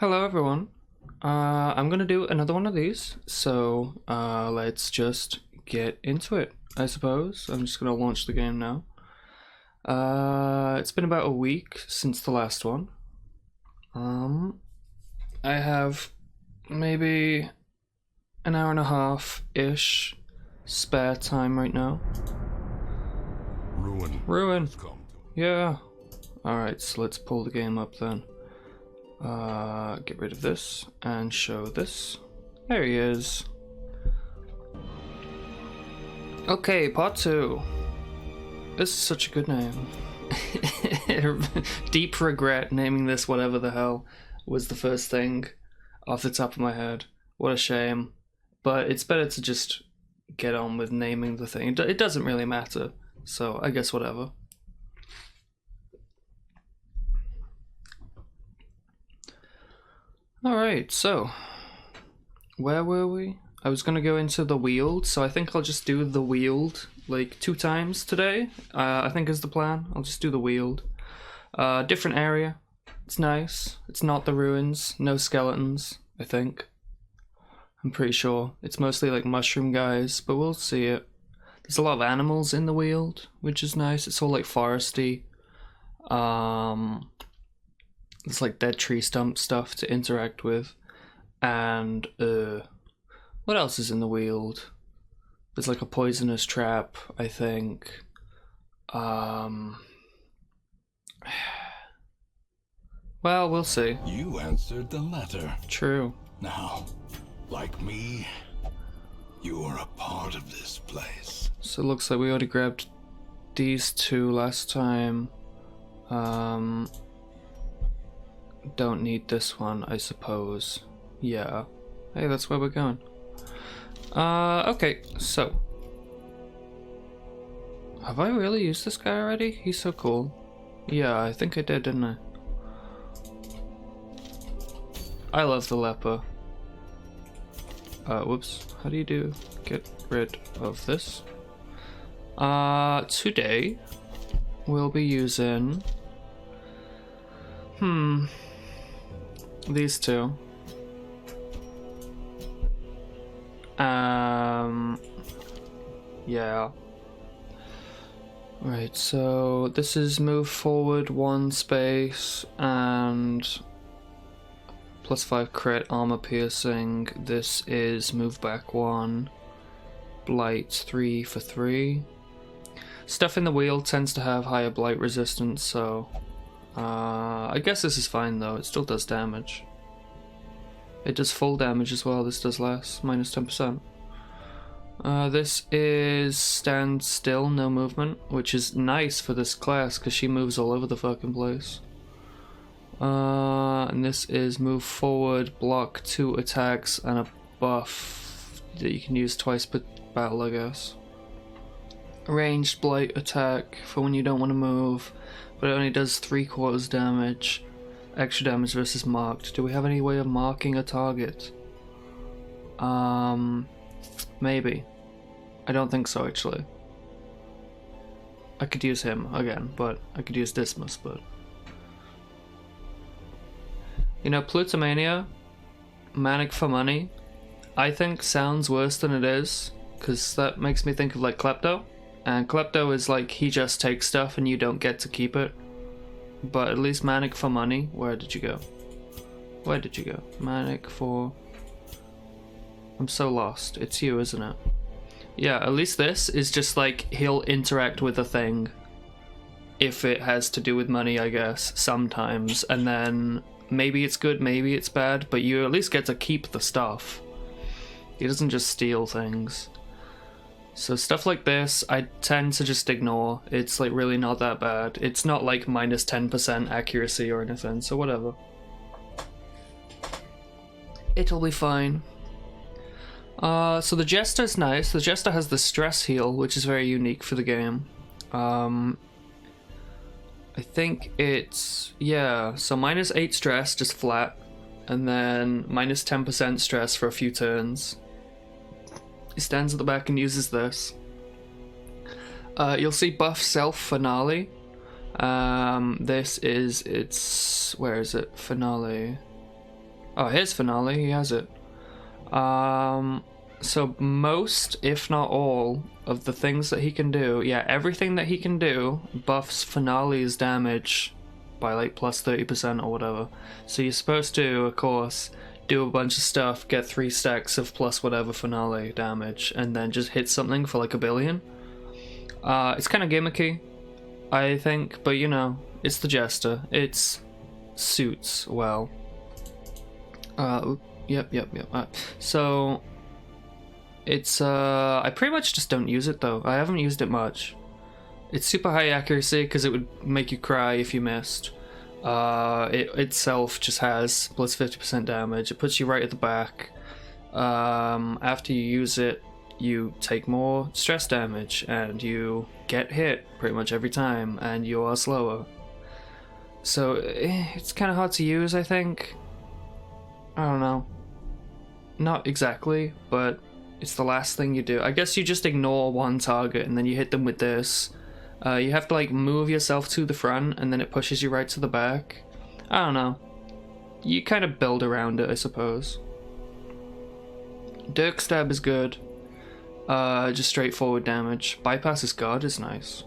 Hello everyone. I'm gonna do another one of these, so let's just get into it, I suppose. I'm just gonna launch the game now. It's been about a week since the last one. I have maybe an hour and a half-ish spare time right now. Ruin. Yeah. Alright, so let's pull the game up then. Get rid of this and show this. There he is. Okay, part 2. This is such a good name. Deep regret naming this whatever the hell was the first thing off the top of my head. What a shame. But it's better to just get on with naming the thing. It doesn't really matter, so I guess whatever. Alright, so where were we? I was gonna go into the Weald, so I think I'll just do the Weald like 2 times today. I think is the plan. I'll just do the Weald. Different area. It's nice. It's not the ruins. No skeletons, I think. I'm pretty sure. It's mostly like mushroom guys, but we'll see it. There's a lot of animals in the Weald, which is nice. It's all like foresty. It's like dead tree stump stuff to interact with. And what else is in the Weald? There's like a poisonous trap, I think. Well, we'll see. You answered the letter. True. Now, like me, you are a part of this place. So it looks like we already grabbed these 2 last time. Don't need this one, I suppose. Yeah. Hey, that's where we're going. Okay, so. Have I really used this guy already? He's so cool. Yeah, I think I did, didn't I? I love the leper. Whoops. How do you get rid of this? Today we'll be using these 2. Yeah. Right, so this is move forward 1 space and +5 crit armor piercing. This is move back 1, blight 3 for 3. Stuff in the Weald tends to have higher blight resistance, so I guess this is fine though. It still does damage. It does full damage as well. This does less, -10%. This is stand still, no movement, which is nice for this class because she moves all over the fucking place. And this is move forward, block 2 attacks, and a buff that you can use twice per battle, I guess. Ranged blight attack for when you don't want to move, but it only does 3/4 damage. Extra damage versus marked. Do we have any way of marking a target? Maybe. I don't think so, actually. I could use him again, but I could use Dismas, but... You know, Plutomania, Manic for Money, I think sounds worse than it is, because that makes me think of like Klepto. And Klepto is like, he just takes stuff and you don't get to keep it. But at least Manic for Money, where did you go? Where did you go? Manic for... I'm so lost. It's you, isn't it? Yeah, at least this is just like, he'll interact with a thing. If it has to do with money, I guess, sometimes. And then maybe it's good, maybe it's bad, but you at least get to keep the stuff. He doesn't just steal things. So stuff like this, I tend to just ignore. It's like really not that bad. It's not like -10% accuracy or anything, so whatever. It'll be fine. So the Jester's nice. The Jester has the stress heal, which is very unique for the game. I think it's, yeah, so -8 stress, just flat, and then -10% stress for a few turns. He stands at the back and uses this. You'll see buff self finale. This is its, where is it? Finale. Oh, here's finale. He has it. So most, if not all, of the things that he can do, yeah, everything that he can do buffs finale's damage by like plus 30% or whatever. So you're supposed to, of course, do a bunch of stuff, get 3 stacks of plus whatever finale damage, and then just hit something for like a billion. It's kind of gimmicky, I think, but you know, it's the Jester. It suits well. Yep. So it's I pretty much just don't use it though. I haven't used it much. It's super high accuracy because it would make you cry if you missed. It itself just has plus 50% damage. It puts you right at the back. After you use it, you take more stress damage and you get hit pretty much every time, and you are slower. So it's kind of hard to use, I think. I don't know. Not exactly, but it's the last thing you do. I guess you just ignore one target and then you hit them with this. You have to like move yourself to the front and then it pushes you right to the back. I don't know. You kind of build around it, I suppose. Dirk Stab is good. Just straightforward damage. Bypass's Guard is nice.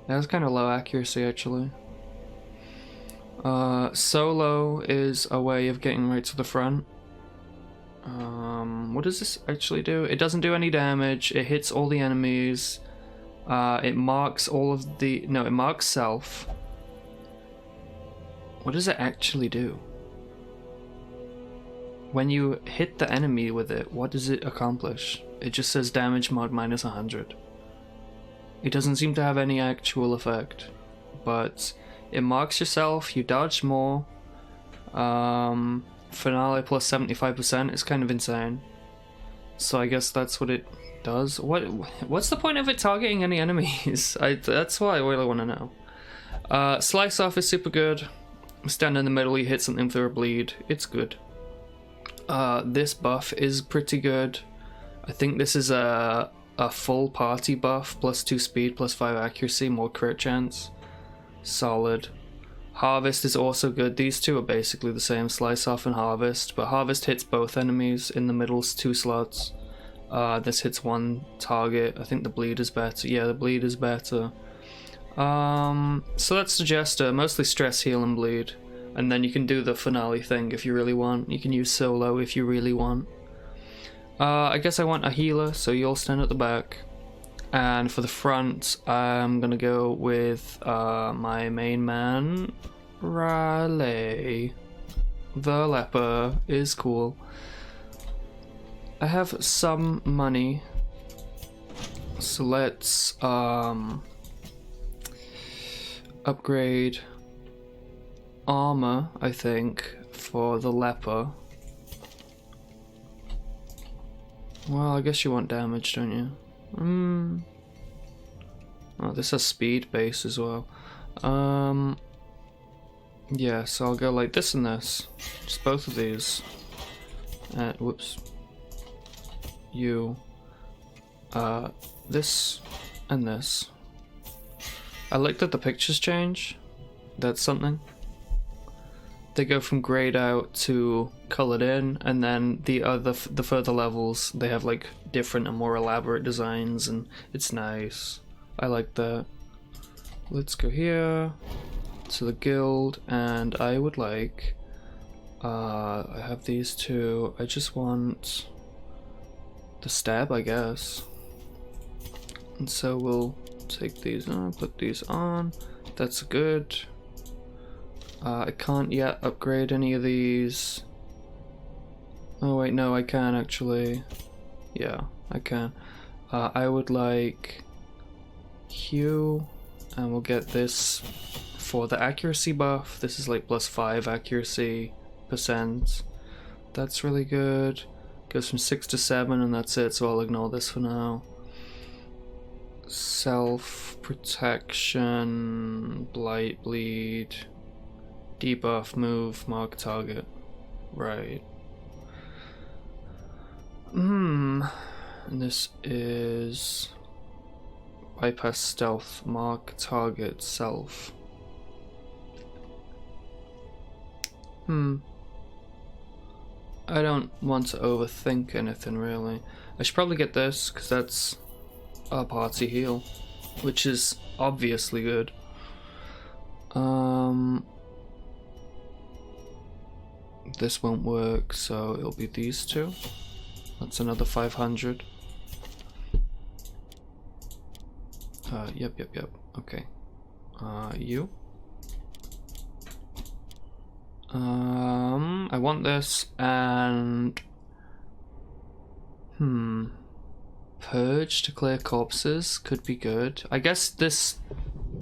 That's kind of low accuracy actually. Solo is a way of getting right to the front. What does this actually do? It doesn't do any damage. It hits all the enemies. It marks all of the... No, it marks self. What does it actually do? When you hit the enemy with it, what does it accomplish? It just says damage mod minus 100. It doesn't seem to have any actual effect. But it marks yourself, you dodge more. Finale plus 75% is kind of insane. So I guess that's what it does. What's the point of it targeting any enemies? That's what I really want to know. Slice Off is super good. Stand in the middle, you hit something for a bleed. It's good. This buff is pretty good. I think this is a full party buff, plus 2 speed, plus 5 accuracy, more crit chance. Solid. Harvest is also good. These two are basically the same, Slice Off and Harvest, but Harvest hits both enemies in the middle's 2 slots. This hits one target. I think the bleed is better. Yeah, the bleed is better. So that's the Jester, mostly stress, heal, and bleed. And then you can do the finale thing if you really want. You can use solo if you really want. I guess I want a healer, so you'll stand at the back. And for the front, I'm gonna go with my main man, Raleigh. The leper is cool. I have some money, so let's upgrade armor, I think, for the leper. Well, I guess you want damage, don't you? Oh, this has speed base as well. Yeah, so I'll go like this and this. Just both of these. Whoops. This and this. I like that the pictures change. That's something. They go from grayed out to colored in, and then the further levels, they have like different and more elaborate designs, and it's nice. I like that. Let's go here to the guild, and I would like I have these two. I just want the stab, I guess. And so we'll take these on, put these on. That's good. I can't yet upgrade any of these. Oh wait, no, I can actually. Yeah, I can. I would like Hue, and we'll get this for the accuracy buff. This is like plus 5 accuracy percent. That's really good. Goes from 6 to 7, and that's it, so I'll ignore this for now. Self protection, blight, bleed, debuff, move, mark target. Right. And this is bypass stealth, mark target, self. I don't want to overthink anything really. I should probably get this because that's a party heal, which is obviously good. This won't work, so it'll be these two. That's another 500. Yep. Okay. You. I want this and purge to clear corpses could be good. I guess this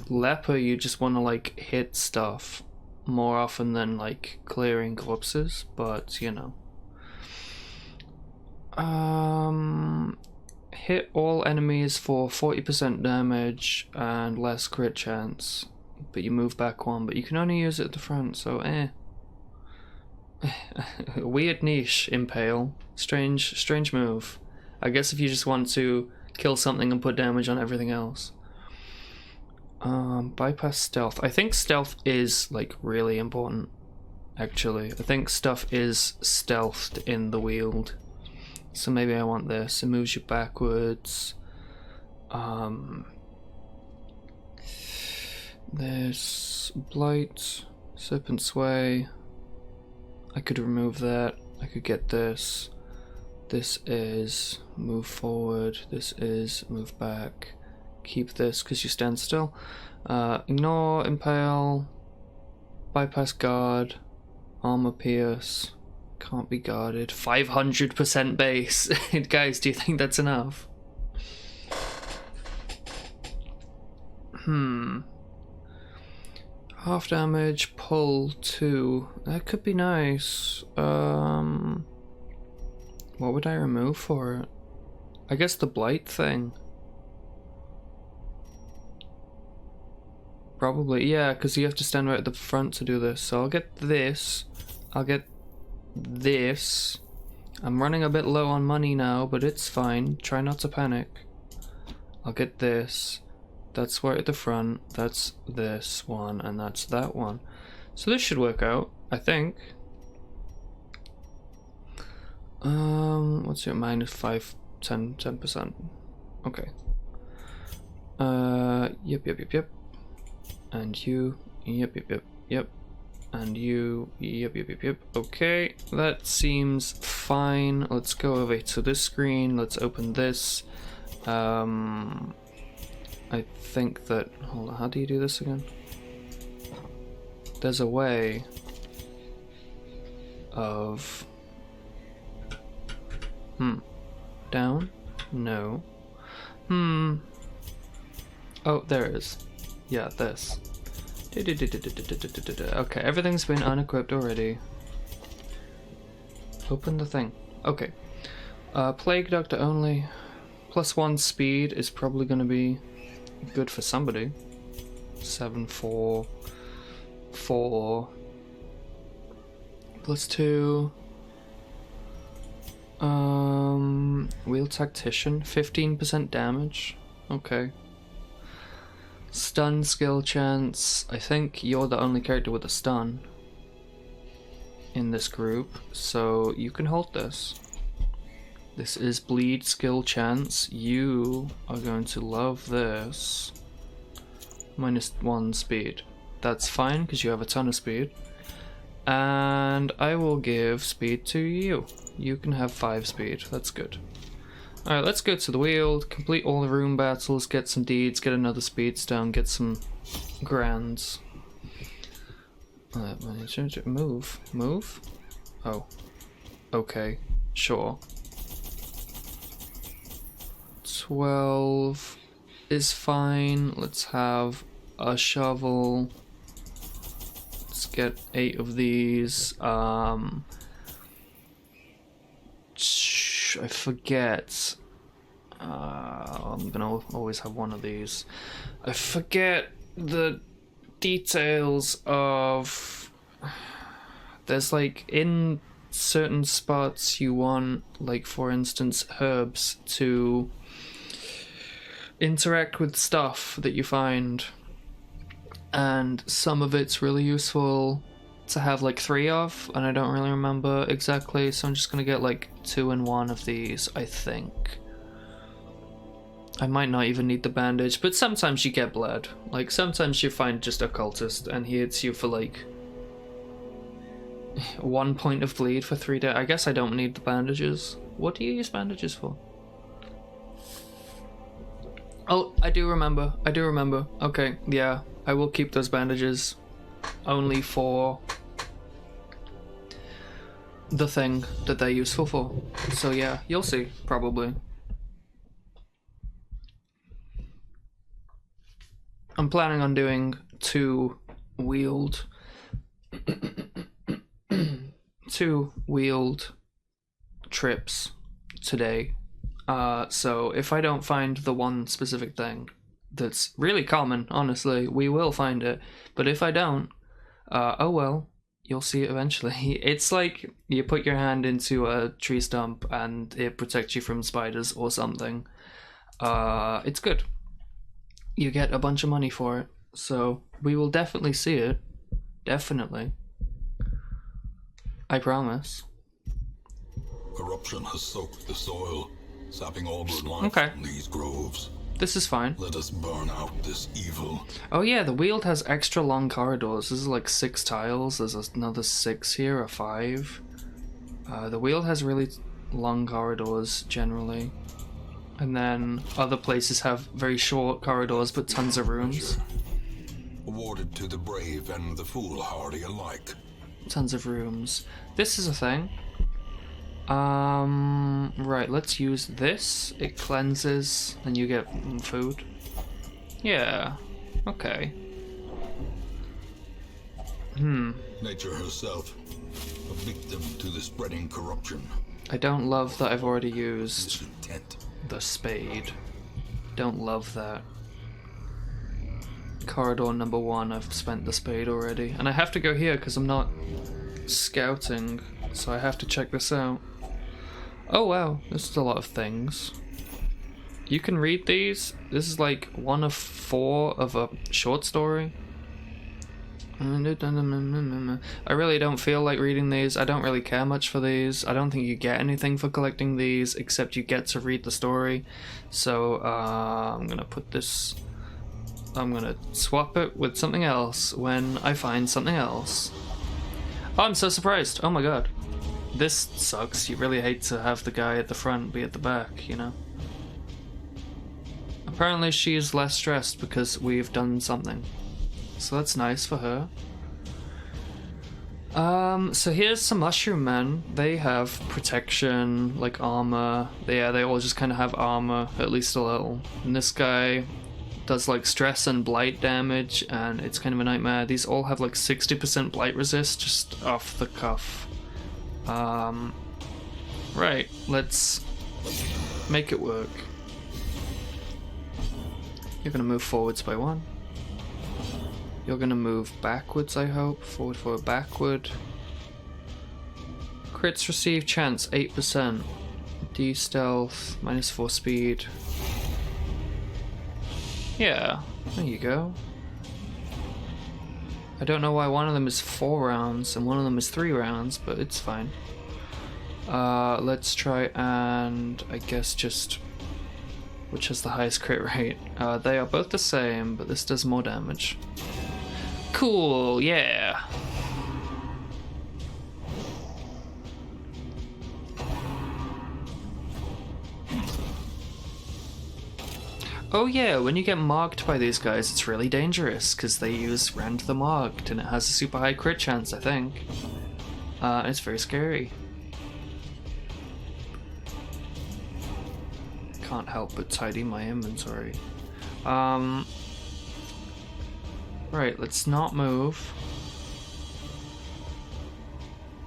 leper you just want to like hit stuff more often than like clearing corpses, but you know. Hit all enemies for 40% damage and less crit chance, but you move back one, but you can only use it at the front, so weird niche, impale. Strange move. I guess if you just want to kill something and put damage on everything else. Bypass stealth. I think stealth is like really important, actually. I think stuff is stealthed in the Weald. So maybe I want this. It moves you backwards. There's Blight, Serpent Sway. I could remove that. I could get this. This is move forward. This is move back. Keep this because you stand still. Ignore, impale, bypass guard, armor pierce. Can't be guarded. 500% base. Guys, do you think that's enough? Half damage, pull 2. That could be nice. What would I remove for it? I guess the blight thing. Probably, yeah, because you have to stand right at the front to do this. So I'll get this. I'll get this. I'm running a bit low on money now, but it's fine. Try not to panic. I'll get this. That's right at the front. That's this one, and that's that one. So this should work out, I think. What's your minus 5, 10%? Okay. Yep. And you, yep. And you, yep. Okay, that seems fine. Let's go over to this screen. Let's open this. I think that, hold on, how do you do this again? There's a way of, down? No. Oh, there it is. Yeah, this. Okay, everything's been unequipped already. Open the thing. Okay. Plague Doctor only. +1 speed is probably gonna be good for somebody. 7, 4, 4. +2. Weald Tactician, 15% damage. Okay. Stun skill chance. I think you're the only character with a stun in this group, so you can hold this. This is bleed skill chance. You are going to love this. -1 speed. That's fine because you have a ton of speed. And I will give speed to you. You can have 5 speed. That's good. Alright, let's go to the Weald, complete all the room battles, get some deeds, get another speed stone, get some grands. Move? Move? Oh. Okay. Sure. 12 is fine. Let's have a shovel. Let's get 8 of these. I forget. I'm gonna always have one of these. I forget the details of. There's like in certain spots you want, like for instance, herbs to interact with stuff that you find, and some of it's really useful to have like 3 of, and I don't really remember exactly, so I'm just gonna get like 2 and 1 of these, I think. I might not even need the bandage, but sometimes you get bled. Like, sometimes you find just a cultist, and he hits you for like 1 point of bleed for 3 days. I guess I don't need the bandages. What do you use bandages for? Oh, I do remember. I do remember. Okay, yeah. I will keep those bandages only for the thing that they're useful for. So yeah, you'll see, probably. I'm planning on doing 2 Weald 2 Weald trips today. So if I don't find the one specific thing that's really common, honestly, we will find it. But if I don't, oh well, you'll see it eventually. It's like you put your hand into a tree stump and it protects you from spiders or something. It's good. You get a bunch of money for it. So we will definitely see it. Definitely. I promise. Corruption has soaked the soil, sapping all good life Okay. from these groves. This is fine. Let us burn out this evil. Oh yeah, the Weald has extra long corridors. This is like 6 tiles. There's another 6 here, or 5. The Weald has really long corridors, generally. And then other places have very short corridors, but tons of rooms. Awarded to the brave and the foolhardy alike. Tons of rooms. This is a thing. Right, let's use this. It cleanses, and you get food. Yeah, okay. Nature herself, a victim to the spreading corruption. I don't love that I've already used This intent. the spade. Don't love that. Corridor number 1, I've spent the spade already. And I have to go here because I'm not scouting, so I have to check this out. Oh wow, this is a lot of things. You can read these. This is like 1 of 4 of a short story. I really don't feel like reading these. I don't really care much for these. I don't think you get anything for collecting these, except you get to read the story. So I'm gonna put this... I'm gonna swap it with something else when I find something else. Oh, I'm so surprised. Oh my god. This sucks. You really hate to have the guy at the front be at the back, you know? Apparently she's less stressed because we've done something. So that's nice for her. So here's some mushroom men. They have protection, like armor. They all just kind of have armor, at least a little. And this guy does like stress and blight damage, and it's kind of a nightmare. These all have like 60% blight resist, just off the cuff. Right, let's make it work. You're gonna move forwards by 1. You're gonna move backwards, I hope. Forward, forward, backward. Crits receive chance 8%. D stealth, -4 speed. Yeah, there you go. I don't know why one of them is 4 rounds and one of them is 3 rounds, but it's fine. Let's try and I guess just which has the highest crit rate. They are both the same, but this does more damage. Cool, yeah. Oh yeah, when you get marked by these guys, it's really dangerous, because they use Rend the Marked, and it has a super high crit chance, I think. It's very scary. Can't help but tidy my inventory. Right, let's not move.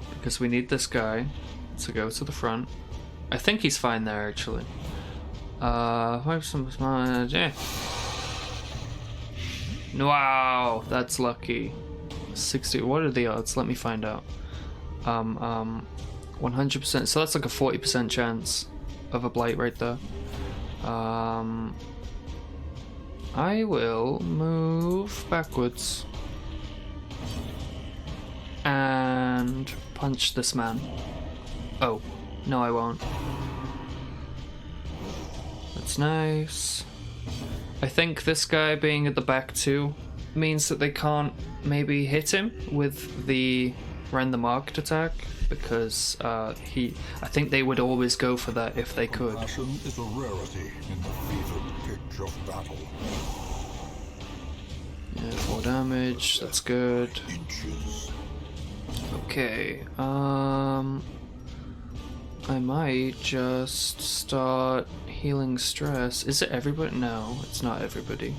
Because we need this guy to go to the front. I think he's fine there, actually. Yeah. Wow, that's lucky. 60, what are the odds? Let me find out. 100%, so that's like a 40% chance of a blight right there. I will move backwards. and punch this man. Oh, no I won't. That's nice. I think this guy being at the back too means that they can't maybe hit him with the random arced attack, because I think they would always go for that if they could. Compassion is a rarity in the fevered pitch of battle. Yeah, 4 damage, that's good. Inches. Okay, I might just start healing stress. Is it everybody? No, it's not everybody.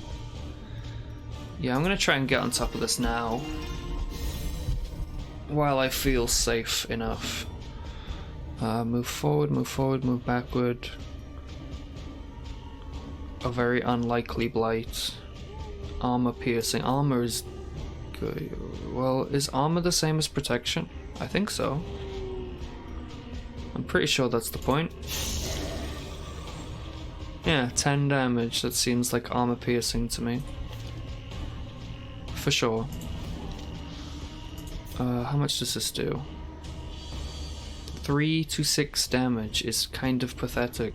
Yeah, I'm gonna try and get on top of this now, while I feel safe enough. Move forward, move backward. A very unlikely blight. Armor piercing. Armor is good. Well, is armor the same as protection? I think so. I'm pretty sure that's the point. Yeah, 10 damage. That seems like armor piercing to me. For sure. How much does this do? 3 to 6 damage is kind of pathetic.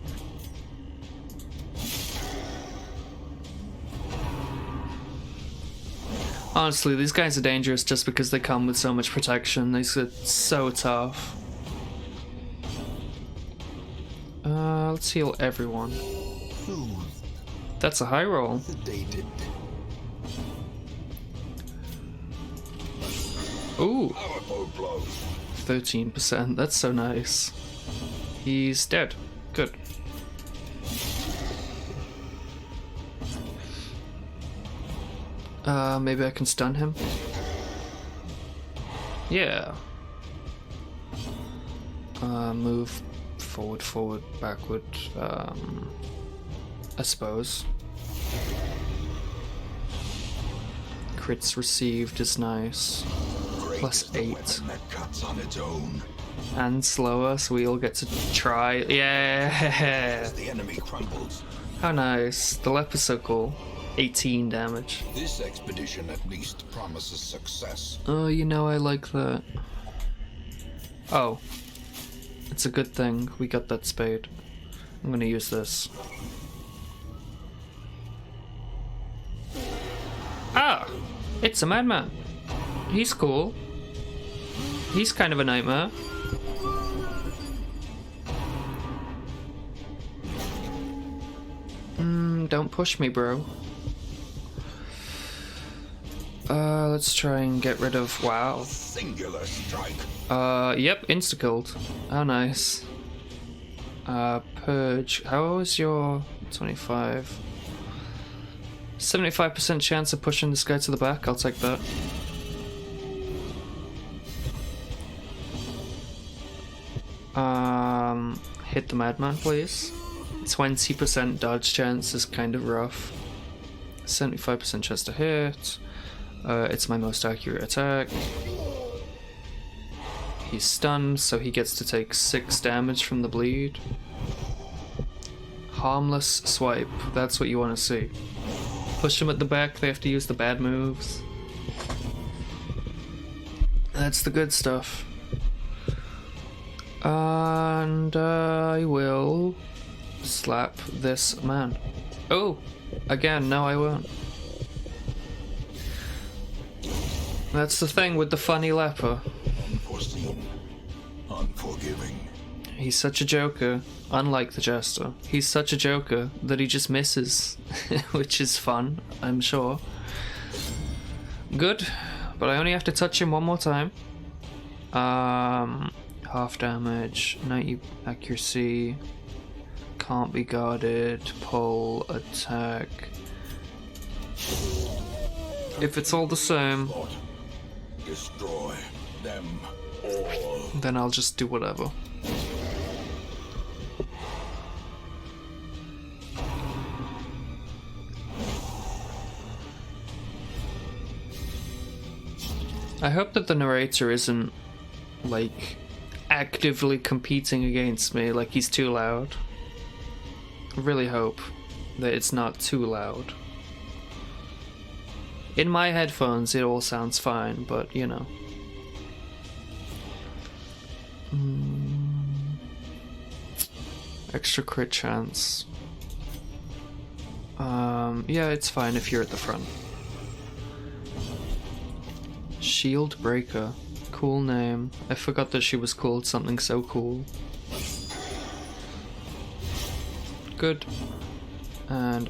Honestly, these guys are dangerous just because they come with so much protection. These are so tough. Let's heal everyone. That's a high roll. Sedated. Ooh, Powerful blow. 13%. That's so nice. He's dead. Good. Maybe I can stun him? Yeah. Move forward, backward, I suppose. Crits received is nice. Plus 8. That cuts on its own. And slower, so we all get to try. Yeah! As the enemy crumbles. How nice. The leper's so cool. 18 damage. This expedition at least promises success. Oh, you know I like that. Oh. It's a good thing we got that spade. I'm gonna use this. Ah! It's a madman. He's cool. He's kind of a nightmare. Don't push me, bro. Let's try and get rid of... Wow. Singular strike. Yep, insta-killed. How nice. Purge. How is your 25? 75% chance of pushing this guy to the back. I'll take that. Hit the madman, please. 20% dodge chance is kind of rough. 75% chance to hit. It's my most accurate attack. He's stunned, so he gets to take 6 damage from the bleed. Harmless swipe. That's what you want to see. Push them at the back, they have to use the bad moves. That's the good stuff. And I will slap this man. Oh! Again, no I won't. That's the thing with the funny leper. Unforeseen. Unforgiving. He's such a joker, unlike the jester. He's such a joker that he just misses, which is fun, I'm sure. Good, but I only have to touch him one more time. Half damage, 90 accuracy, can't be guarded, pull, attack. If it's all the same, Destroy them all. then I'll just do whatever. I hope that the narrator isn't, like, actively competing against me, like he's too loud. I really hope that it's not too loud. In my headphones it all sounds fine, but you know. Extra crit chance. Yeah, it's fine if you're at the front. Shield Breaker. Cool name. I forgot that she was called something so cool. Good. And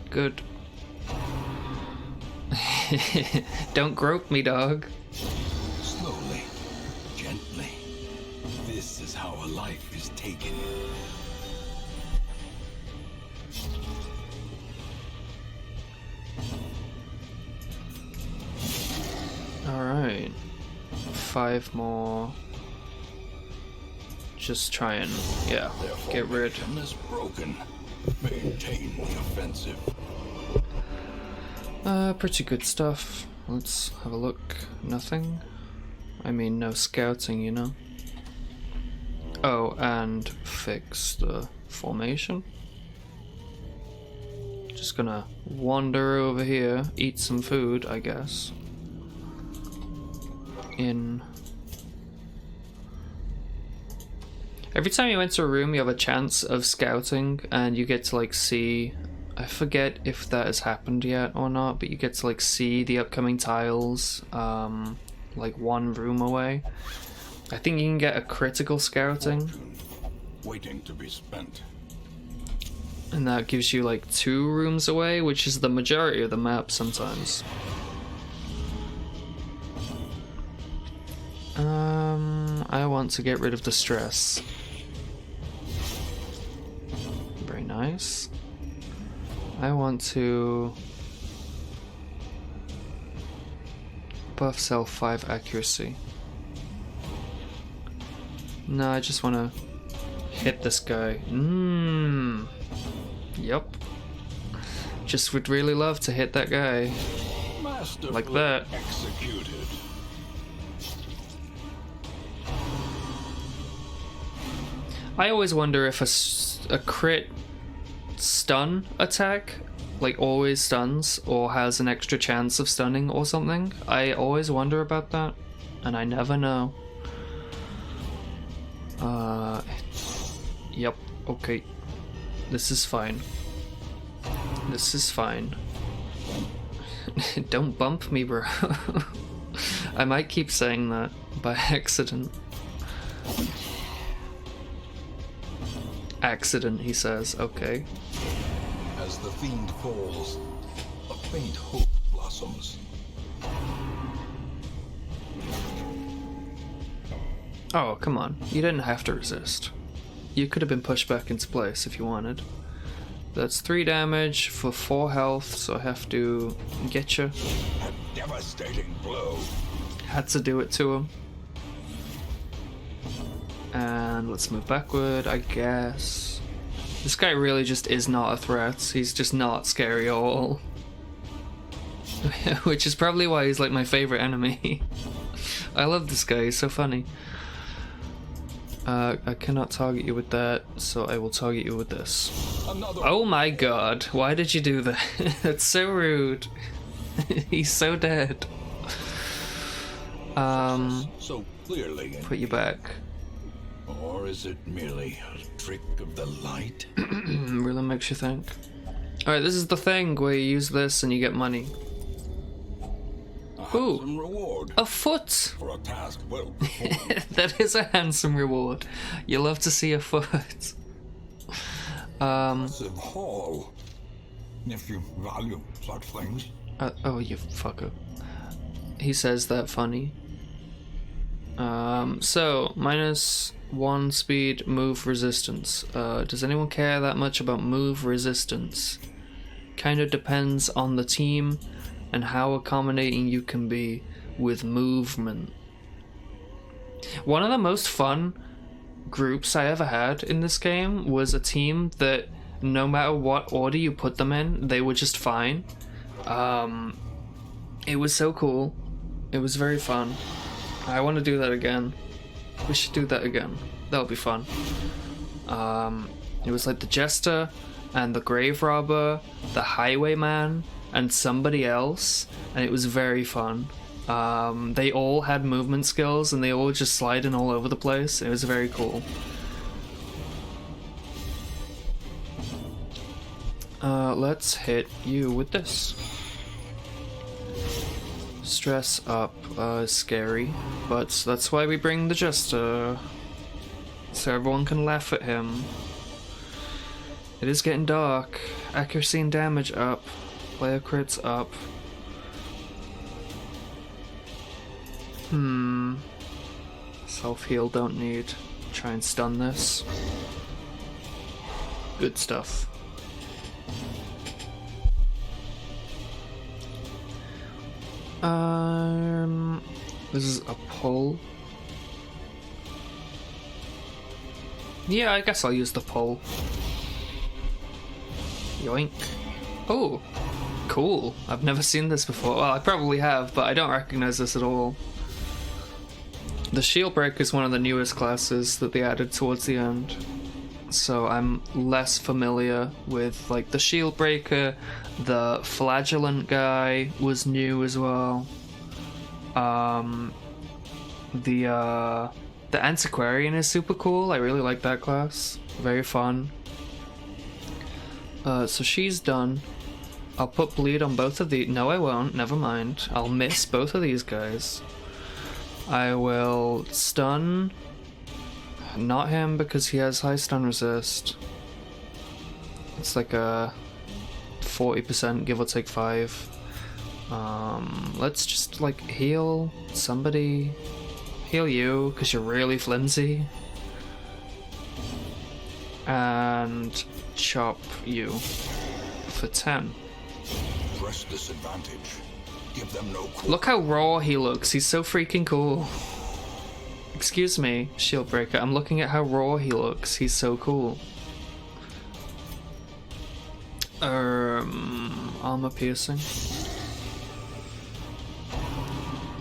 Good. Don't grope me, dog. Slowly, gently. This is how a life is taken. Alright. 5 more. Just try and, yeah, get rid. Is broken. Maintain the offensive. Pretty good stuff. Let's have a look. Nothing? I mean, no scouting, you know? Oh, and fix the formation. Just gonna wander over here, eat some food, I guess. Every time you enter a room, you have a chance of scouting, and you get to like see. I forget if that has happened yet or not, but you get to like see the upcoming tiles, like one room away. I think you can get a critical scouting, Waiting to be spent. and that gives you like 2 rooms away, which is the majority of the map sometimes. I want to get rid of the stress. Very nice. I want to buff self 5 accuracy. No, I just want to hit this guy. Yep. Just would really love to hit that guy. Like that. Executed. I always wonder if a crit stun attack like always stuns or has an extra chance of stunning or something. I always wonder about that, and I never know. Yep, okay. This is fine. This is fine. Don't bump me, bro. I might keep saying that by accident. Accident, he says. Okay. As the fiend falls, a faint hope blossoms. Oh, come on. You didn't have to resist. You could have been pushed back into place if you wanted. That's 3 damage for 4 health, so I have to get you. A devastating blow. Had to do it to him. And let's move backward, I guess. This guy really just is not a threat. He's just not scary at all. Which is probably why he's like my favorite enemy. I love this guy, he's so funny. I cannot target you with that, so I will target you with this. Oh my god, why did you do that? That's so rude. He's so dead. So clearly. Put you back. Or is it merely a trick of the light? Really makes you think. Alright, this is the thing where you use this and you get money. Ooh, Reward a foot! for a task well performed. That is a handsome reward. You love to see a foot. Massive haul. If you value such things. Oh, you fucker. He says that funny. So, -1 speed, move resistance. Does anyone care that much about move resistance? Kind of depends on the team and how accommodating you can be with movement. One of the most fun groups I ever had in this game was a team that no matter what order you put them in, they were just fine. It was so cool. It was very fun. I want to do that again. We should do that again. That would be fun. It was like the Jester and the Grave Robber, the Highwayman, and somebody else, and it was very fun. They all had movement skills and they all just sliding all over the place. It was very cool. Let's hit you with this. Stress up, scary, but that's why we bring the Jester, so everyone can laugh at him. It is getting dark. Accuracy and damage up. Player crits up. Self-heal don't need. Try and stun this. Good stuff. This is a pull. Yeah, I guess I'll use the pull. Yoink. Oh, cool. I've never seen this before. Well, I probably have, but I don't recognize this at all. The Shield Breaker is one of the newest classes that they added towards the end. So I'm less familiar with like the Shield Breaker. The Flagellant guy was new as well. The Antiquarian is super cool. I really like that class. Very fun. So she's done. I'll put bleed on both of the. No, I won't. Never mind. I'll miss both of these guys. I will stun. Not him because he has high stun resist. It's like a 40%, give or take 5. Let's just like heal somebody. Heal you because you're really flimsy. And chop you for 10. Press disadvantage. Give them no. Look how raw he looks. He's so freaking cool. Excuse me, Shield Breaker. I'm looking at how raw he looks. He's so cool. Armor piercing.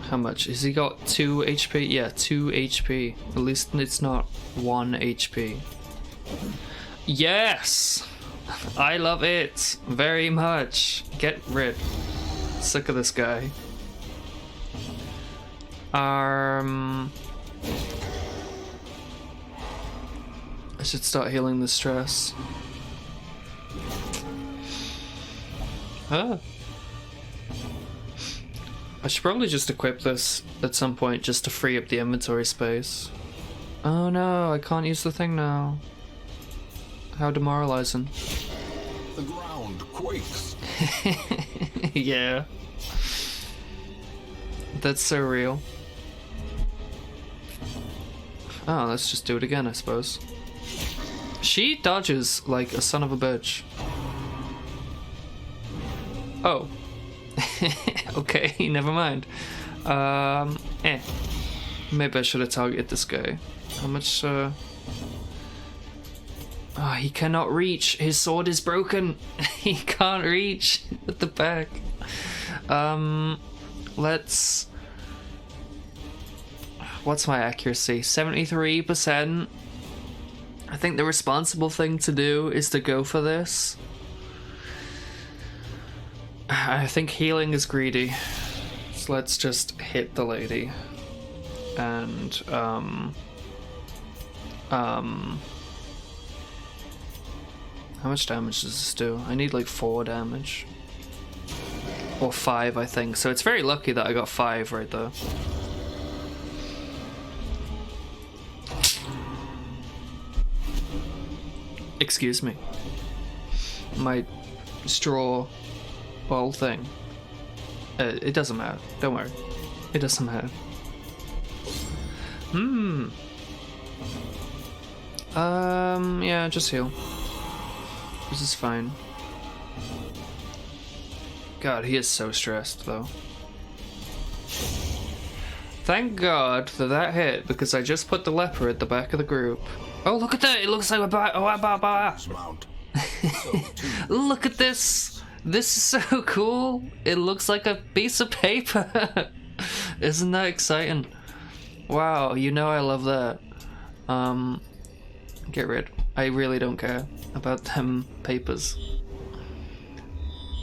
How much? Has he got 2 HP? Yeah, 2 HP. At least it's not 1 HP. Yes! I love it very much. Get rid. Sick of this guy. I should start healing the stress. Ah. I should probably just equip this at some point just to free up the inventory space. Oh no, I can't use the thing now. How demoralizing. The ground quakes. Yeah. That's so real. Oh, let's just do it again, I suppose. She dodges like a son of a bitch. Oh. Okay, never mind. Maybe I should have targeted this guy. How much, Oh, he cannot reach. His sword is broken. He can't reach at the back. Let's... What's my accuracy? 73%. I think the responsible thing to do is to go for this. I think healing is greedy. So let's just hit the lady. And, how much damage does this do? I need like 4 damage. Or 5, I think. So it's very lucky that I got 5 right there. Excuse me. My straw ball thing. It doesn't matter. Don't worry. It doesn't matter. Yeah, just heal. This is fine. God, he is so stressed, though. Thank God that that hit, because I just put the leper at the back of the group. Oh, look at that! It looks like a Look at this! This is so cool! It looks like a piece of paper! Isn't that exciting? Wow, you know I love that. Get rid. I really don't care about them papers.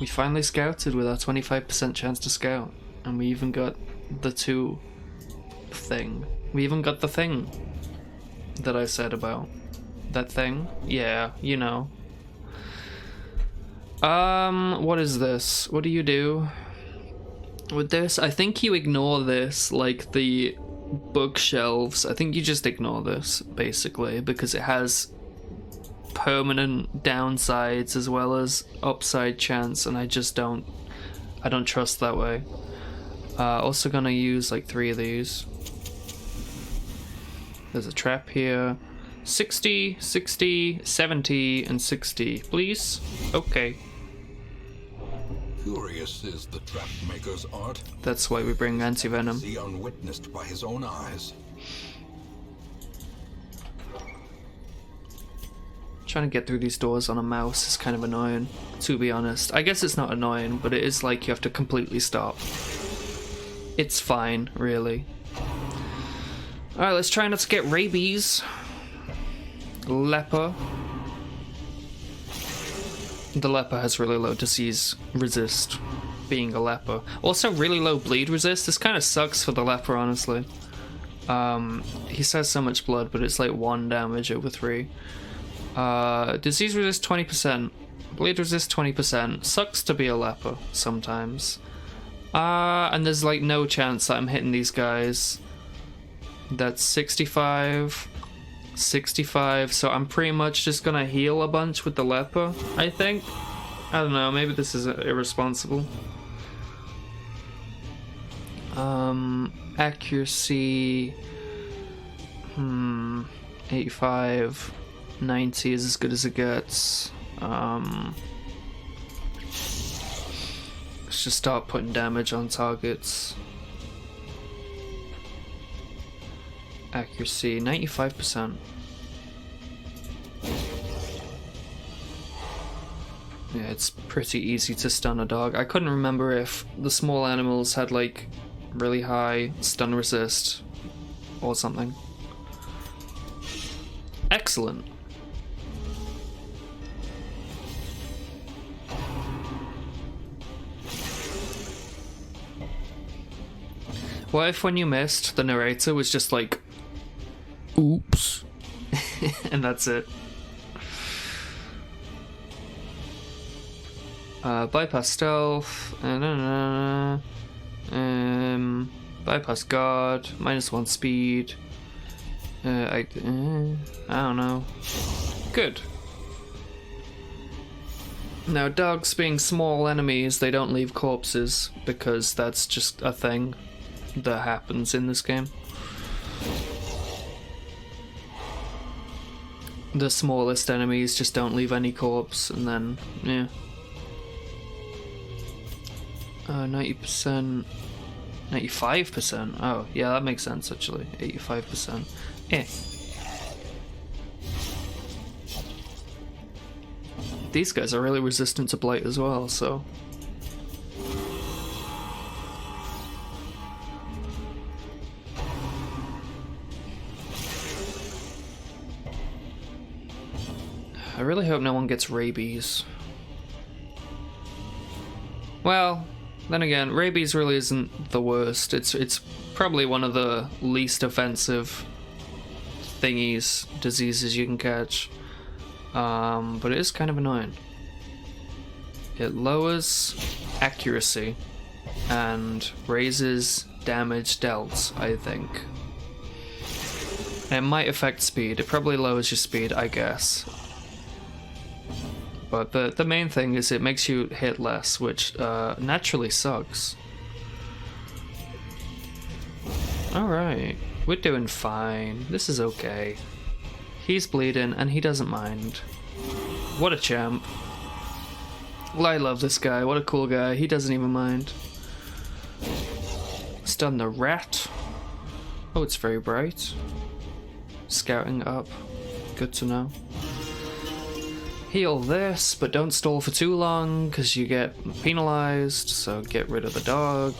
We finally scouted with our 25% chance to scout, and we even got the 2 thing. We even got the thing that I said about. That thing? Yeah, you know. What is this? What do you do with this? I think you ignore this, like the bookshelves. I think you just ignore this, basically, because it has permanent downsides as well as upside chance, and I don't trust that way. Also gonna use like 3 of these. There's a trap here. 60, 60, 70, and 60, please. Okay. Curious is the trap maker's art. That's why we bring anti-venom. See unwitnessed by his own eyes. Trying to get through these doors on a mouse is kind of annoying, to be honest. I guess it's not annoying, but it is like you have to completely stop. It's fine, really. Alright, let's try not to get rabies. Leper. The leper has really low disease resist, being a leper. Also really low bleed resist. This kind of sucks for the leper, honestly. He says so much blood, but it's like 1 damage over 3. Disease resist 20%. Bleed resist 20%. Sucks to be a leper sometimes. And there's like no chance that I'm hitting these guys. That's 65. 65, so I'm pretty much just gonna heal a bunch with the leper, I think. I don't know, maybe this is irresponsible. Accuracy, 85, 90 is as good as it gets. Let's just start putting damage on targets. Accuracy, 95%. Yeah, it's pretty easy to stun a dog. I couldn't remember if the small animals had like really high stun resist or something. Excellent. What if when you missed, the narrator was just like, oops, and that's it. Bypass stealth, bypass guard, -1 speed. I don't know. Good. Now, dogs being small enemies, they don't leave corpses because that's just a thing that happens in this game. The smallest enemies just don't leave any corpse, and then, yeah. 90%, 95%. Oh, yeah, that makes sense actually. 85%. Eh. These guys are really resistant to blight as well, so. I really hope no one gets rabies. Well, then again, rabies really isn't the worst. It's probably one of the least offensive diseases you can catch. But it is kind of annoying. It lowers accuracy and raises damage dealt, I think. And it might affect speed. It probably lowers your speed, I guess. But the main thing is it makes you hit less, which naturally sucks. Alright, we're doing fine. This is okay. He's bleeding and he doesn't mind. What a champ. Well, I love this guy. What a cool guy. He doesn't even mind. Stun the rat. Oh, it's very bright. Scouting up. Good to know. Heal this, but don't stall for too long because you get penalized, so get rid of the dog.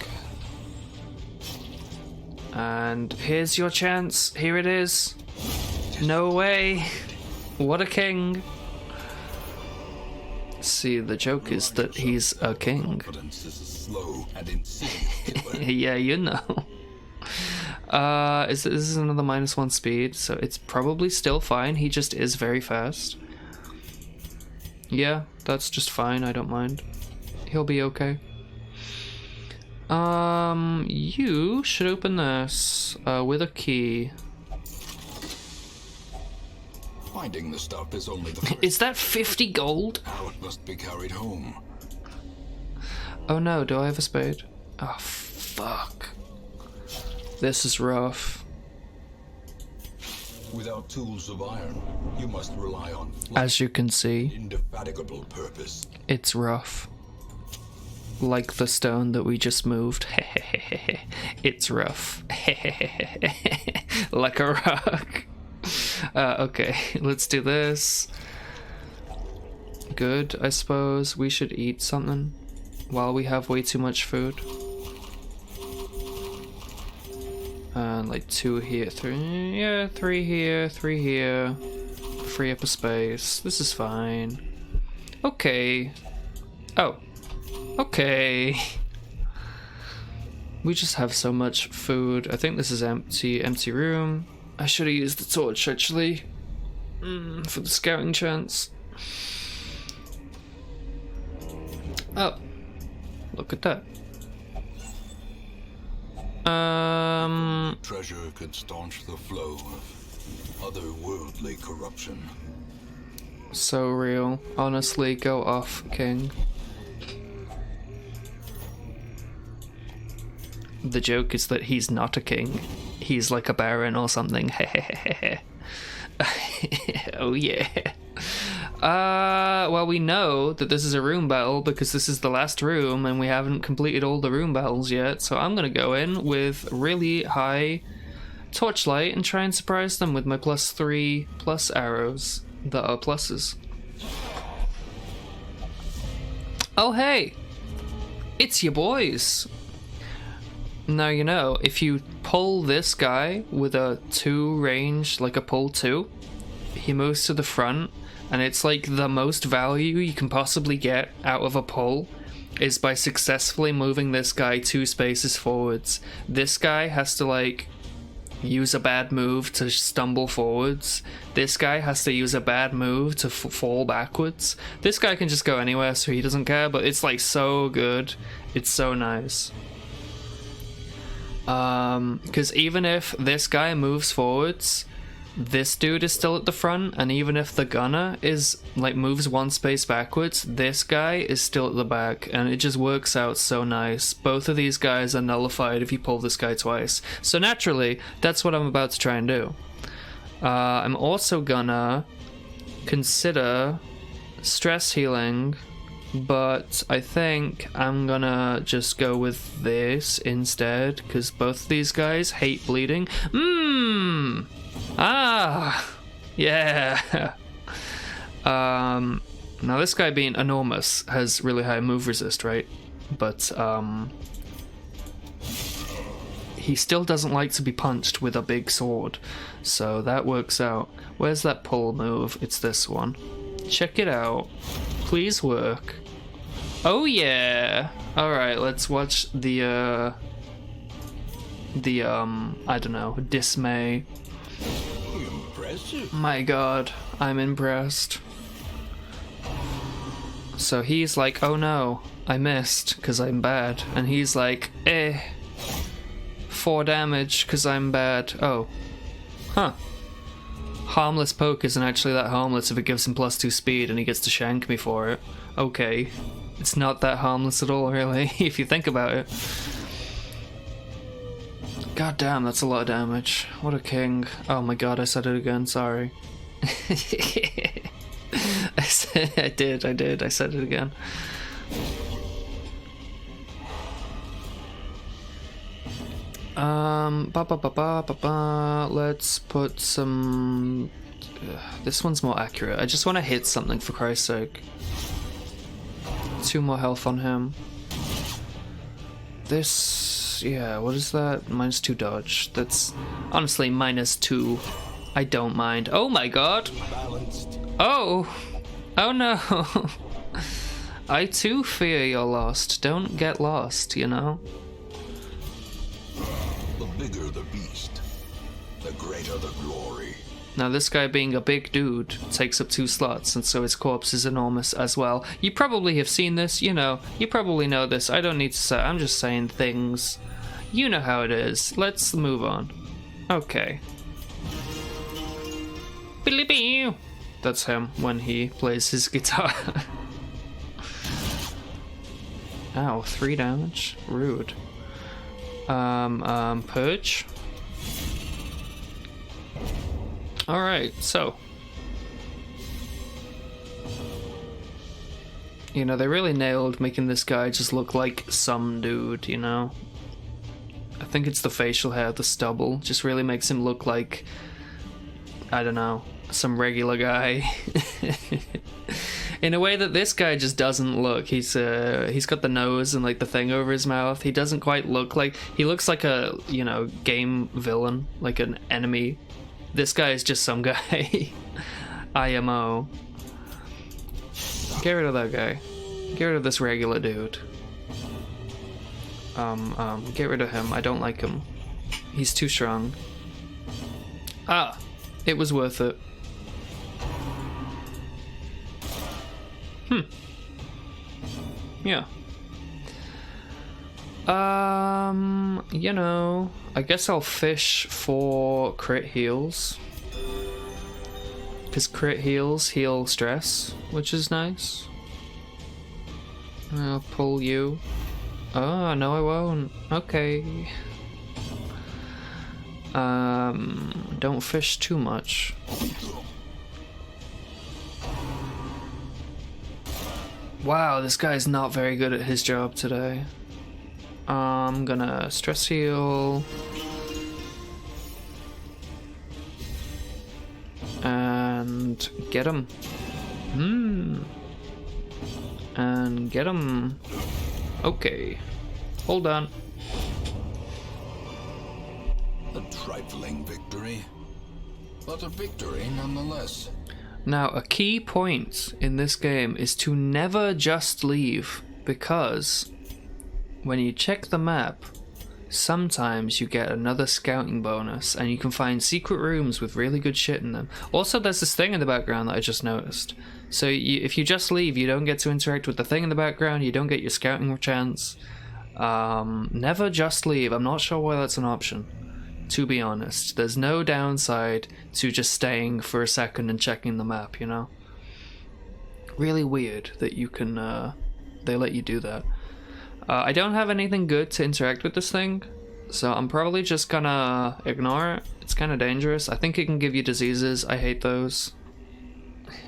And here's your chance. Here it is. No way. What a king. See, the joke is that he's a king. Confidence is a slow and insidious killer. Yeah, you know. This is another -1 speed, so it's probably still fine. He just is very fast. Yeah, that's just fine. I don't mind. He'll be okay. You should open this with a key. Finding the stuff is only the first. Is that 50 gold? Now it must be carried home. Oh no, do I have a spade? Oh, fuck. This is rough. Without tools of iron, you must rely on As you can see, indefatigable purpose. it's rough. Like the stone that we just moved. It's rough. Like a rock. Okay, let's do this. Good, I suppose. We should eat something while we have way too much food. And like 2 here, 3, yeah, 3 here, 3 here. Free up a space. This is fine. Okay. Oh. Okay. We just have so much food. I think this is empty room. I should have used the torch actually. For the scouting chance. Oh. Look at that. Treasure could staunch the flow of otherworldly corruption. So real. Honestly, go off, King. The joke is that he's not a king. He's like a baron or something. Oh yeah. Well, we know that this is a room battle because this is the last room and we haven't completed all the room battles yet, so I'm gonna go in with really high torchlight and try and surprise them with my +3+ arrows that are pluses. Oh hey! It's your boys! Now you know, if you pull this guy with a 2 range, like a pull 2, he moves to the front, and it's like the most value you can possibly get out of a pull is by successfully moving this guy 2 spaces forwards. This guy has to like use a bad move to stumble forwards. This guy has to use a bad move to fall backwards. This guy can just go anywhere so he doesn't care, but it's like so good. It's so nice. Because even if this guy moves forwards, this dude is still at the front, and even if the gunner is like moves 1 space backwards, this guy is still at the back, and it just works out so nice. Both of these guys are nullified if you pull this guy twice. So naturally, that's what I'm about to try and do. I'm also gonna consider stress healing, but I think I'm gonna just go with this instead, because both of these guys hate bleeding. Ah! Yeah! Now this guy being enormous has really high move resist, right? But, he still doesn't like to be punched with a big sword, so that works out. Where's that pull move? It's this one. Check it out. Please work. Oh yeah! Alright, let's watch the I don't know, dismay. Impressive. My god, I'm impressed. So he's like, oh no, I missed because I'm bad. And he's like, 4 damage because I'm bad. Oh. Huh. Harmless poke isn't actually that harmless if it gives him +2 speed and he gets to shank me for it. Okay. It's not that harmless at all, really, if you think about it. God damn, that's a lot of damage. What a king. Oh my god, I said it again, sorry. I did, I said it again. Let's put some... this one's more accurate. I just want to hit something for Christ's sake. 2 more health on him. This... yeah, what is that? -2 dodge. That's honestly -2. I don't mind. Oh my god! Balanced. Oh! Oh no! I too fear you're lost. Don't get lost, you know? The bigger the beast, the greater the glory. Now this guy being a big dude takes up 2 slots, and so his corpse is enormous as well. You probably have seen this, you know, you probably know this. I don't need to say, I'm just saying things. You know how it is. Let's move on. Okay. That's him when he plays his guitar. Ow, 3 damage? Rude. Purge? Alright, so. You know, they really nailed making this guy just look like some dude, you know? I think it's the facial hair, the stubble, just really makes him look like, I don't know, some regular guy. In a way that this guy just doesn't look. He's got the nose and like the thing over his mouth. He doesn't quite look like, he looks like a, you know, game villain, like an enemy. This guy is just some guy. IMO. Get rid of that guy. Get rid of this regular dude. Get rid of him. I don't like him. He's too strong. Ah, it was worth it. Yeah. You know, I guess I'll fish for crit heals. Because crit heals heal stress, which is nice. I'll pull you. Oh, no I won't. Okay. Don't fish too much. Wow, this guy's not very good at his job today. I'm gonna stress heal. And get him. And get him. Okay. Hold on. A trifling victory, but a victory nonetheless. Now, a key point in this game is to never just leave, because when you check the map, sometimes you get another scouting bonus and you can find secret rooms with really good shit in them. Also, there's this thing in the background that I just noticed. So if you just leave, you don't get to interact with the thing in the background, you don't get your scouting chance. Never just leave. I'm not sure why that's an option, to be honest. There's no downside to just staying for a second and checking the map, you know? Really weird that you can, they let you do that. I don't have anything good to interact with this thing, so I'm probably just gonna ignore it. It's kind of dangerous. I think it can give you diseases. I hate those.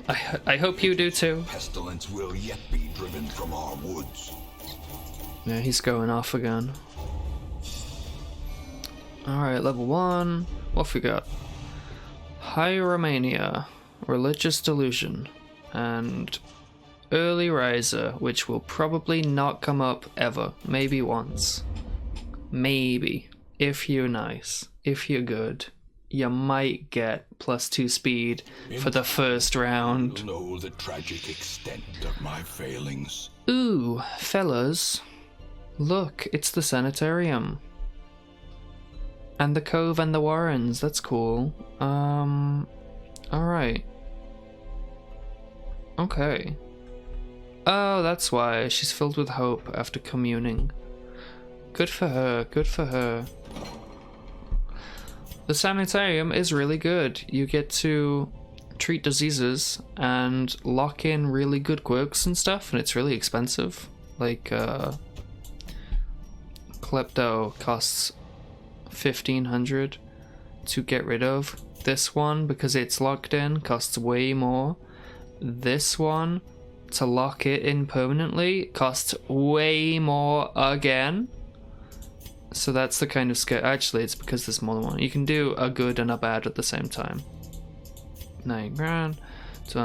I hope you do too. Pestilence will yet be driven from our woods. Yeah, he's going off again. Alright, level 1. What have we got? Hieromania, Religious Delusion, and Early Riser, which will probably not come up ever. Maybe once. Maybe. If you're nice. If you're good. You might get +2 speed for the first round. You'll know the tragic extent of my failings. Ooh, fellas. Look, it's the sanitarium. And the Cove and the Warrens, that's cool. Alright. Okay. Oh, that's why. She's filled with hope after communing. Good for her, good for her. The sanitarium is really good. You get to treat diseases and lock in really good quirks and stuff, and it's really expensive. Like, Klepto costs 1,500 to get rid of. This one, because it's locked in, costs way more. This one, to lock it in permanently, costs way more again. So that's the kind of scale. Actually, it's because there's more than one. You can do a good and a bad at the same time. 9 grand. So,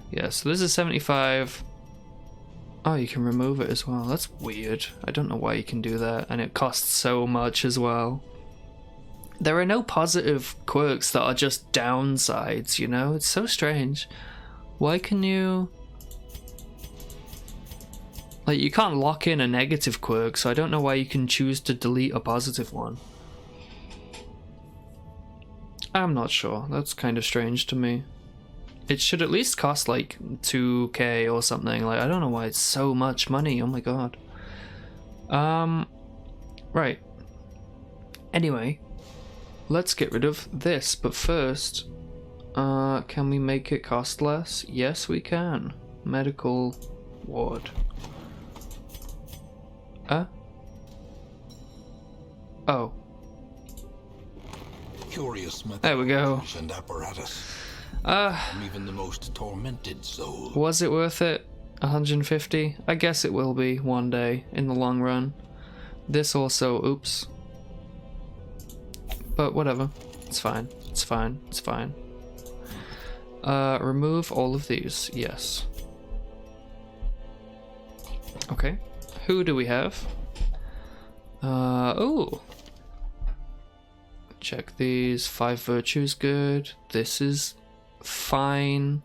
yeah, so this is 75. Oh, you can remove it as well. That's weird. I don't know why you can do that. And it costs so much as well. There are no positive quirks that are just downsides, you know? It's so strange. Why can you... Like, you can't lock in a negative quirk, so I don't know why you can choose to delete a positive one. I'm not sure. That's kind of strange to me. It should at least cost like 2k or something. Like, I don't know why it's so much money. Oh my god. Right. Anyway, let's get rid of this. But first, can we make it cost less? Yes, we can. Medical ward. Oh. Curious There we go. methods and apparatus. Even the most tormented soul. Was it worth it? 150? I guess it will be one day in the long run. This also, oops. But whatever. It's fine. It's fine. It's fine. Remove all of these. Yes. Okay. Who do we have? Oh. Check these. 5 virtues, good. This is fine.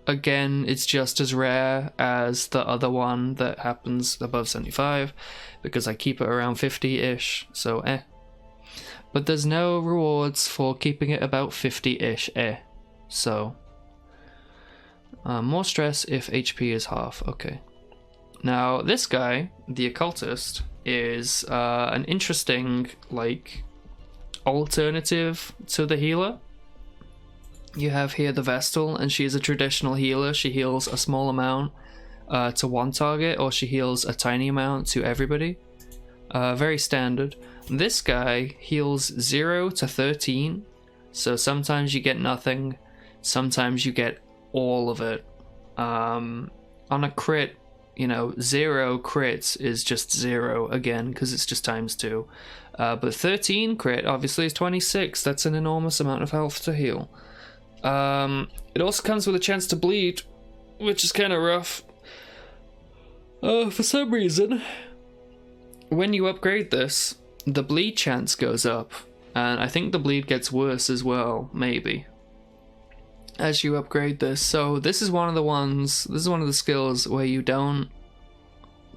Again, it's just as rare as the other one that happens above 75, because I keep it around 50-ish, so eh. But there's no rewards for keeping it about 50-ish, eh. So, more stress if HP is half, okay. Now, this guy, the occultist, is an interesting, like, alternative to the healer. You have here the Vestal, and she is a traditional healer. She heals a small amount to one target, or she heals a tiny amount to everybody. Very standard. This guy heals 0 to 13, so sometimes you get nothing, sometimes you get all of it. On a crit, you know, 0 crits is just 0 again, because it's just times 2. But 13 crit obviously is 26. That's an enormous amount of health to heal. It also comes with a chance to bleed, which is kind of rough. For some reason, when you upgrade this, the bleed chance goes up, and I think the bleed gets worse as well, maybe, as you upgrade this. So this is one of the ones, this is one of the skills where you don't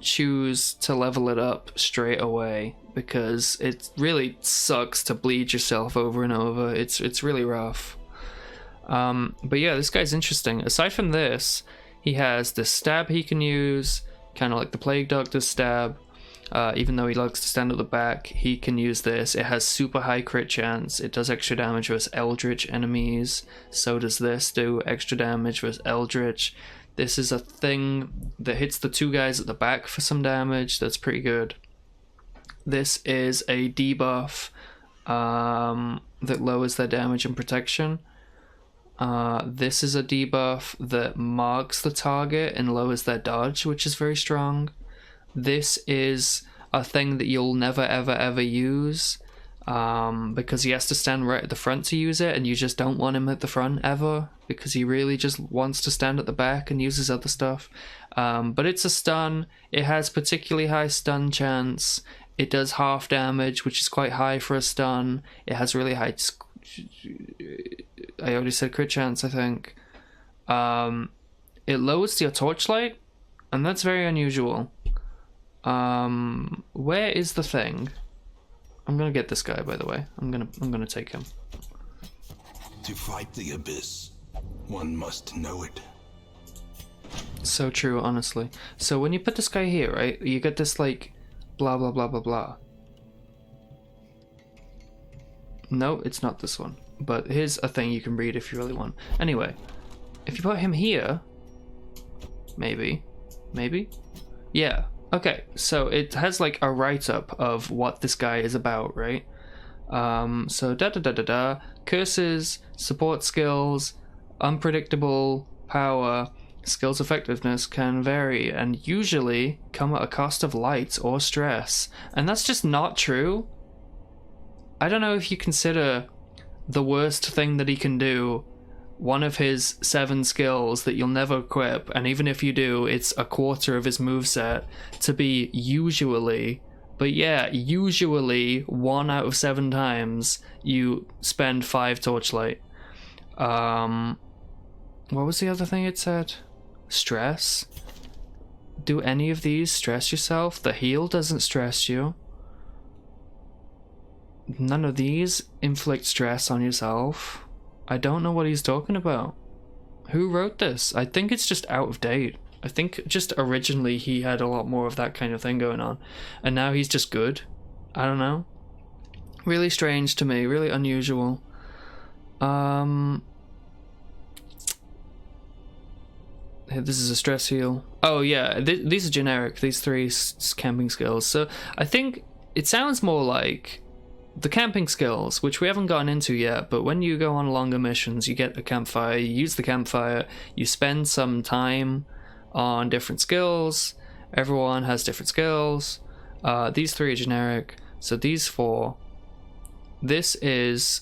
choose to level it up straight away, because it really sucks to bleed yourself over and over. It's really rough. But yeah, this guy's interesting. Aside from this, he has this stab he can use, kind of like the Plague Doctor's stab. Even though he likes to stand at the back, he can use this. It has super high crit chance. It does extra damage versus Eldritch enemies. So does this do extra damage versus Eldritch. This is a thing that hits the 2 guys at the back for some damage. That's pretty good. This is a debuff that lowers their damage and protection. This is a debuff that marks the target and lowers their dodge, which is very strong. This is a thing that you'll never ever ever use, because he has to stand right at the front to use it, and you just don't want him at the front ever, because he really just wants to stand at the back and use his other stuff. But it's a stun. It has particularly high stun chance. It does half damage, which is quite high for a stun. It has really high... I already said crit chance, I think. It lowers your torchlight, and that's very unusual. Where is the thing? I'm gonna get this guy, by the way. I'm gonna take him. To fight the abyss, one must know it. So true, honestly. So when you put this guy here, right, you get this like blah blah blah blah blah. No, it's not this one. But here's a thing you can read if you really want. Anyway, if you put him here, maybe, yeah. Okay, so it has like a write-up of what this guy is about, right? So curses, support skills, unpredictable power, skills effectiveness can vary and usually come at a cost of light or stress. And that's just not true. I don't know if you consider the worst thing that he can do one of his 7 skills that you'll never equip, and even if you do, it's a quarter of his moveset, to be usually, but yeah, usually 1 out of 7 times you spend 5 torchlight. What was the other thing it said? Stress? Do any of these stress yourself? The heal doesn't stress you. None of these inflict stress on yourself. I don't know what he's talking about. Who wrote this? I think it's just out of date. I think just originally he had a lot more of that kind of thing going on. And now he's just good. I don't know. Really strange to me. Really unusual. This is a stress heal. Oh yeah, these are generic. These three camping skills. So I think it sounds more like the camping skills, which we haven't gotten into yet, but when you go on longer missions, you get a campfire, you use the campfire, you spend some time on different skills. Everyone has different skills. These three are generic. So these four. This is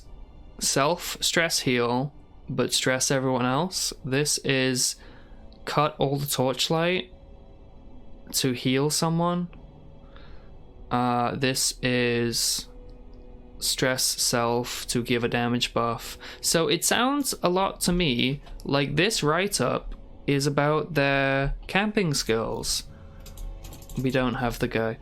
self-stress heal, but stress everyone else. This is cut all the torchlight to heal someone. This is stress self to give a damage buff. So it sounds a lot to me like this write-up is about their camping skills. We don't have the guy.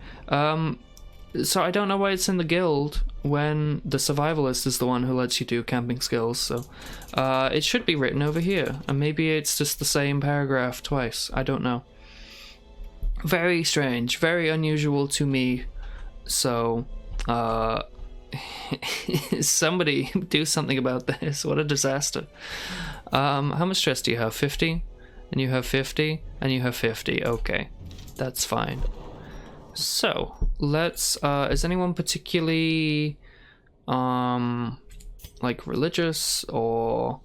So I don't know why it's in the guild when the survivalist is the one who lets you do camping skills. So it should be written over here, and maybe it's just the same paragraph twice. I don't know. Very strange, very unusual to me. So somebody do something about this. What a disaster. How much stress do you have? 50? And you have 50? And you have 50. Okay, that's fine. So let's is anyone particularly like religious or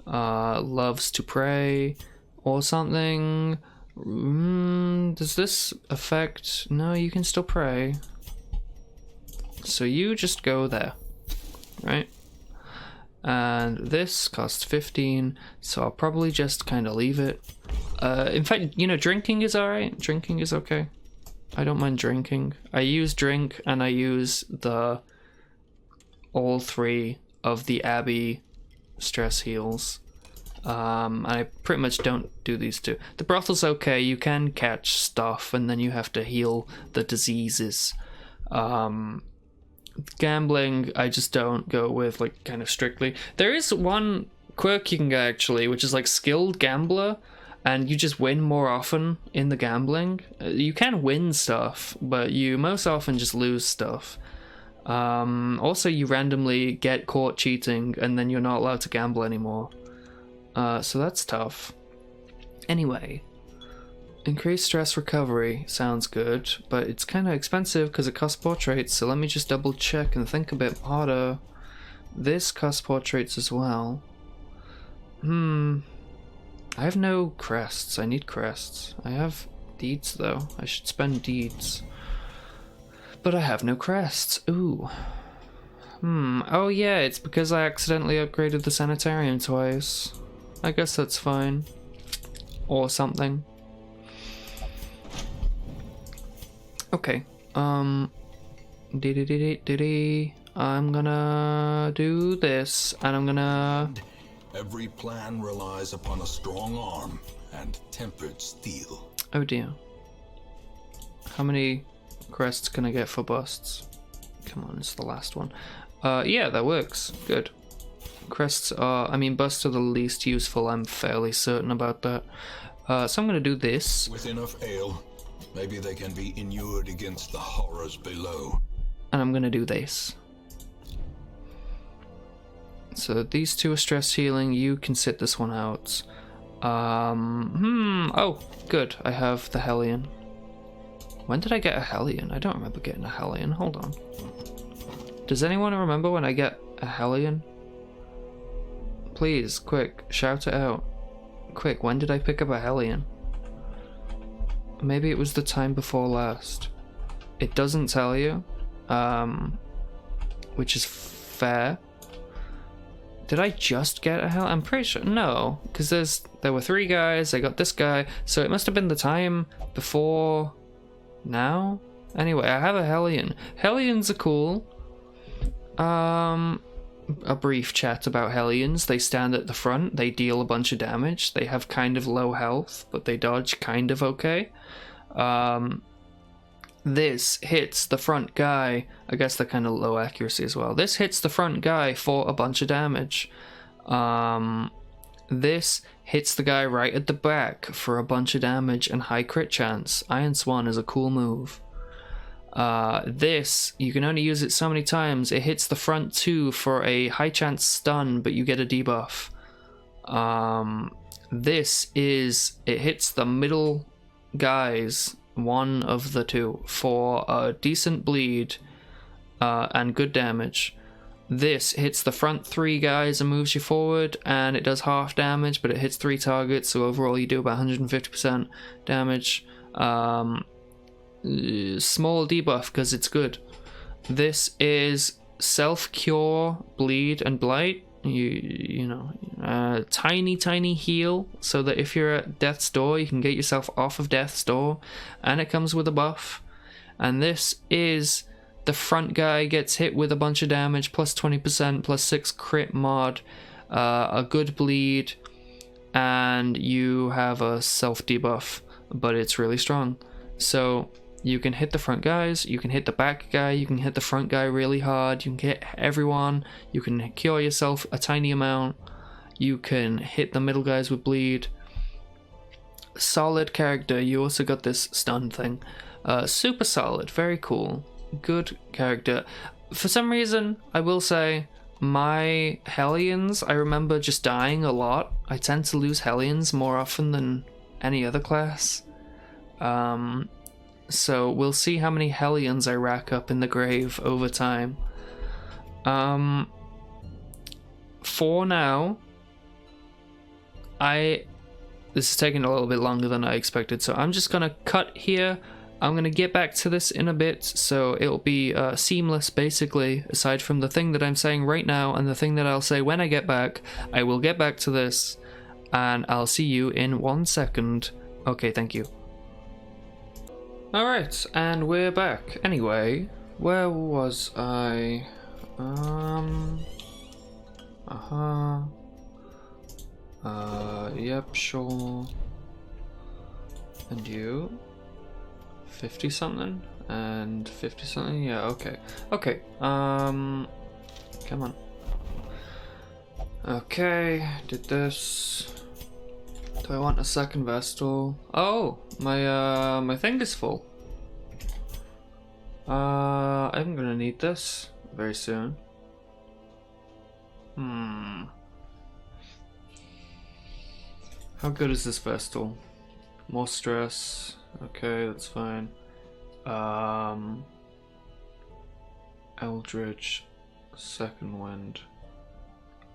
loves to pray or something? Does this affect? No, you can still pray. So you just go there, right? And this costs 15, so I'll probably just kind of leave it. In fact, you know, drinking is alright. Drinking is okay. I don't mind drinking. I use drink and I use all three of the Abbey stress heals. I pretty much don't do these two. The brothel's okay. You can catch stuff and then you have to heal the diseases. Gambling, I just don't go with, like, kind of strictly. There is one quirk you can get actually, which is like skilled gambler. And you just win more often in the gambling. You can win stuff, but you most often just lose stuff. Also, you randomly get caught cheating, and then you're not allowed to gamble anymore. So that's tough. Anyway, increased stress recovery sounds good, but it's kind of expensive because it costs portraits, so let me just double check and think a bit harder. This costs portraits as well. I have no crests. I need crests. I have deeds though. I should spend deeds. But I have no crests. Ooh. Oh yeah, it's because I accidentally upgraded the sanitarium twice. I guess that's fine. Or something. Okay. I'm gonna do this, and I'm gonna... Every plan relies upon a strong arm and tempered steel. Oh dear. How many crests can I get for busts? Come on, it's the last one. Yeah, that works. Good. Crests are... I mean, busts are the least useful. I'm fairly certain about that. So I'm gonna do this. With enough ale, maybe they can be inured against the horrors below. And I'm gonna do this. So these two are stress healing. You can sit this one out. Oh, good. I have the Hellion. When did I get a Hellion? I don't remember getting a Hellion. Hold on. Does anyone remember when I get a Hellion? Please, quick, shout it out. Quick, when did I pick up a Hellion? Maybe it was the time before last. It doesn't tell you. Which is fair. Did I just get a Hellion? I'm pretty sure. No, because there were 3 guys. I got this guy. So it must have been the time before now? Anyway, I have a Hellion. Hellions are cool. a brief chat about Hellions. They stand at the front, they deal a bunch of damage, they have kind of low health, but they dodge kind of okay. This hits the front guy. I guess they're kind of low accuracy as well. This hits the front guy for a bunch of damage. This hits the guy right at the back for a bunch of damage and high crit chance. Iron Swan is a cool move. This, you can only use it so many times. It hits the front two for a high chance stun, but you get a debuff. It hits the middle guys, one of the two, for a decent bleed and good damage. This hits the front three guys and moves you forward, and it does half damage, but it hits 3 targets, so overall you do about 150% damage. Small debuff because it's good. This is self-cure, bleed, and blight. Tiny heal, so that if you're at death's door, you can get yourself off of death's door, and it comes with a buff. And this is the front guy gets hit with a bunch of damage, plus 20%, plus 6 crit mod, a good bleed, and you have a self debuff, but it's really strong. So you can hit the front guys, you can hit the back guy, you can hit the front guy really hard, you can hit everyone, you can cure yourself a tiny amount, you can hit the middle guys with bleed. Solid character. You also got this stun thing. Super solid, very cool. Good character. For some reason, I will say, my Hellions, I remember just dying a lot. I tend to lose Hellions more often than any other class. So we'll see how many Hellions I rack up in the grave over time. For now, this is taking a little bit longer than I expected, so I'm just gonna cut here. I'm gonna get back to this in a bit, so it'll be seamless basically, aside from the thing that I'm saying right now and the thing that I'll say when I get back. I will get back to this, and I'll see you in 1 second. Okay, thank you. Alright, and we're back. Anyway, where was I? Yep, sure. And you? 50 something? And 50 something? Yeah, okay. Okay, come on. Okay, did this. Do I want a second Vestal? Oh, my thing is full. I'm gonna need this very soon. How good is this Vestal? More stress. Okay, that's fine. Eldritch, second wind.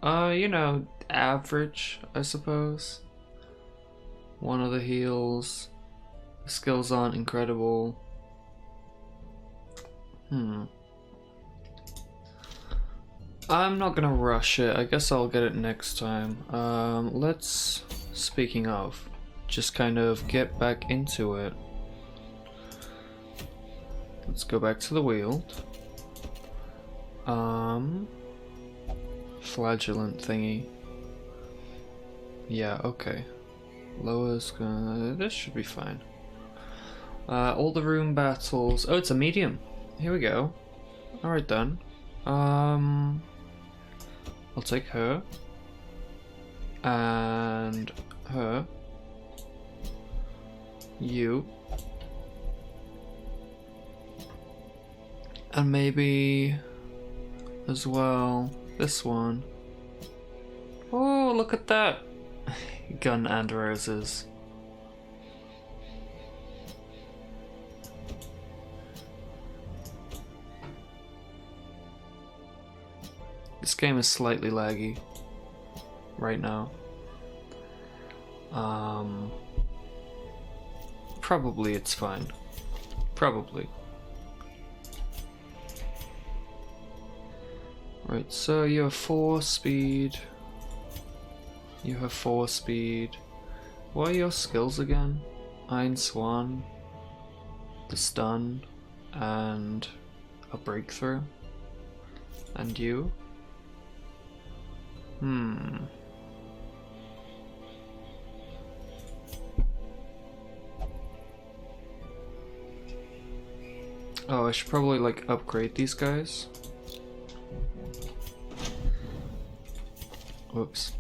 Average, I suppose. One of the heals. The skills aren't incredible. I'm not gonna rush it. I guess I'll get it next time. Speaking of, just kind of get back into it. Let's go back to the Weald. Flagellant thingy. Yeah, okay. Lowers gonna. This should be fine. All the room battles. Oh, it's a medium. Here we go. Alright then. I'll take her. And her. You. And maybe as well this one. Oh, look at that. Gun and roses. This game is slightly laggy right now. Probably it's fine. Probably. Right, so you have 4 speed. You have 4 speed. What are your skills again? Iron Swan, the stun, and a breakthrough. And you? Oh, I should probably like upgrade these guys. Whoops.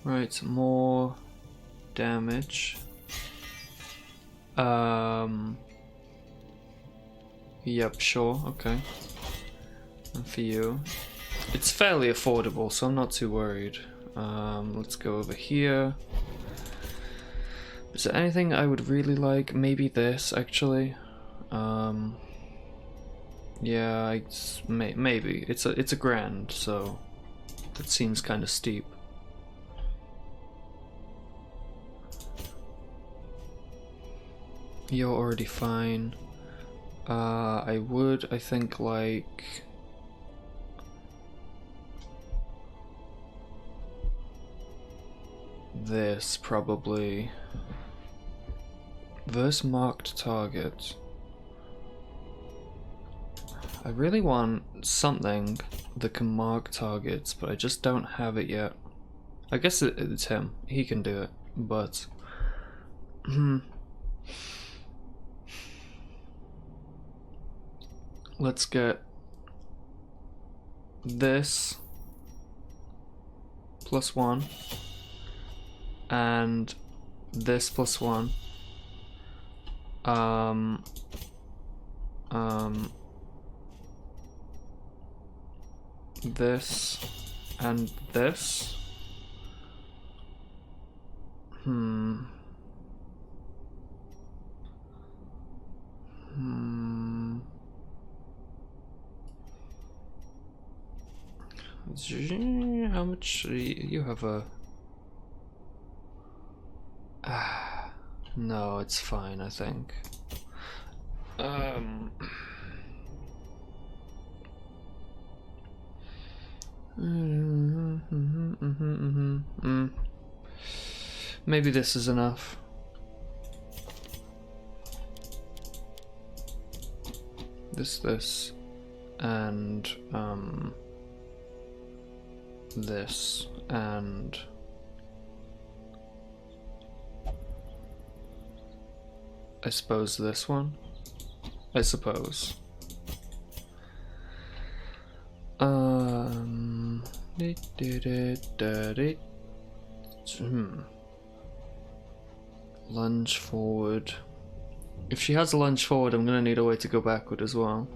Right, more damage. Yep, sure, okay. And for you. It's fairly affordable, so I'm not too worried. Let's go over here. Is there anything I would really like? Maybe this, actually. Yeah, maybe. It's a grand, so that seems kind of steep. You're already fine. I think, like... this, probably. Verse marked target. I really want something that can mark targets, but I just don't have it yet. I guess it's him. He can do it, but... Let's get this +1 and this +1. This and this. How much you have a... no, it's fine, I think. Maybe this is enough. This, and this, and I suppose this one. I suppose. Lunge forward. If she has a lunge forward, I'm gonna need a way to go backward as well.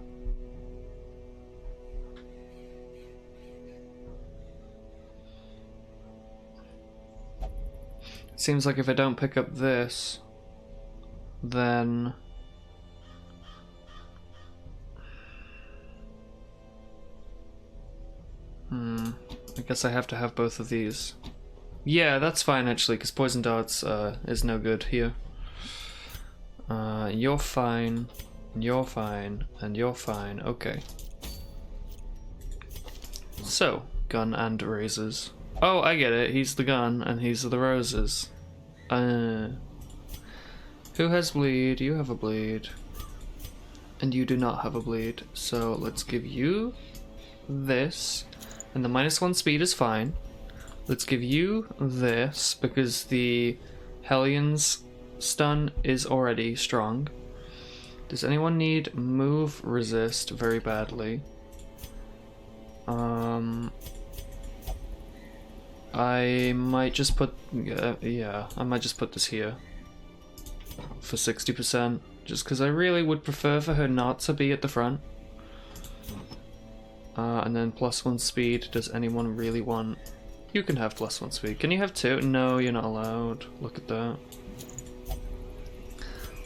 It seems like if I don't pick up this, then I guess I have to have both of these. Yeah, that's fine actually, because poison darts is no good here. You're fine, you're fine, and you're fine. Okay. So, gun and razors. Oh, I get it. He's the gun and he's the roses. Who has bleed? You have a bleed. And you do not have a bleed. So let's give you this. And the -1 speed is fine. Let's give you this because the Hellions stun is already strong. Does anyone need move resist very badly? I might just put yeah, I might just put this here for 60%, just because I really would prefer for her not to be at the front. And then +1 speed. Does anyone really want? You can have +1 speed. Can you have 2? No, you're not allowed. Look at that.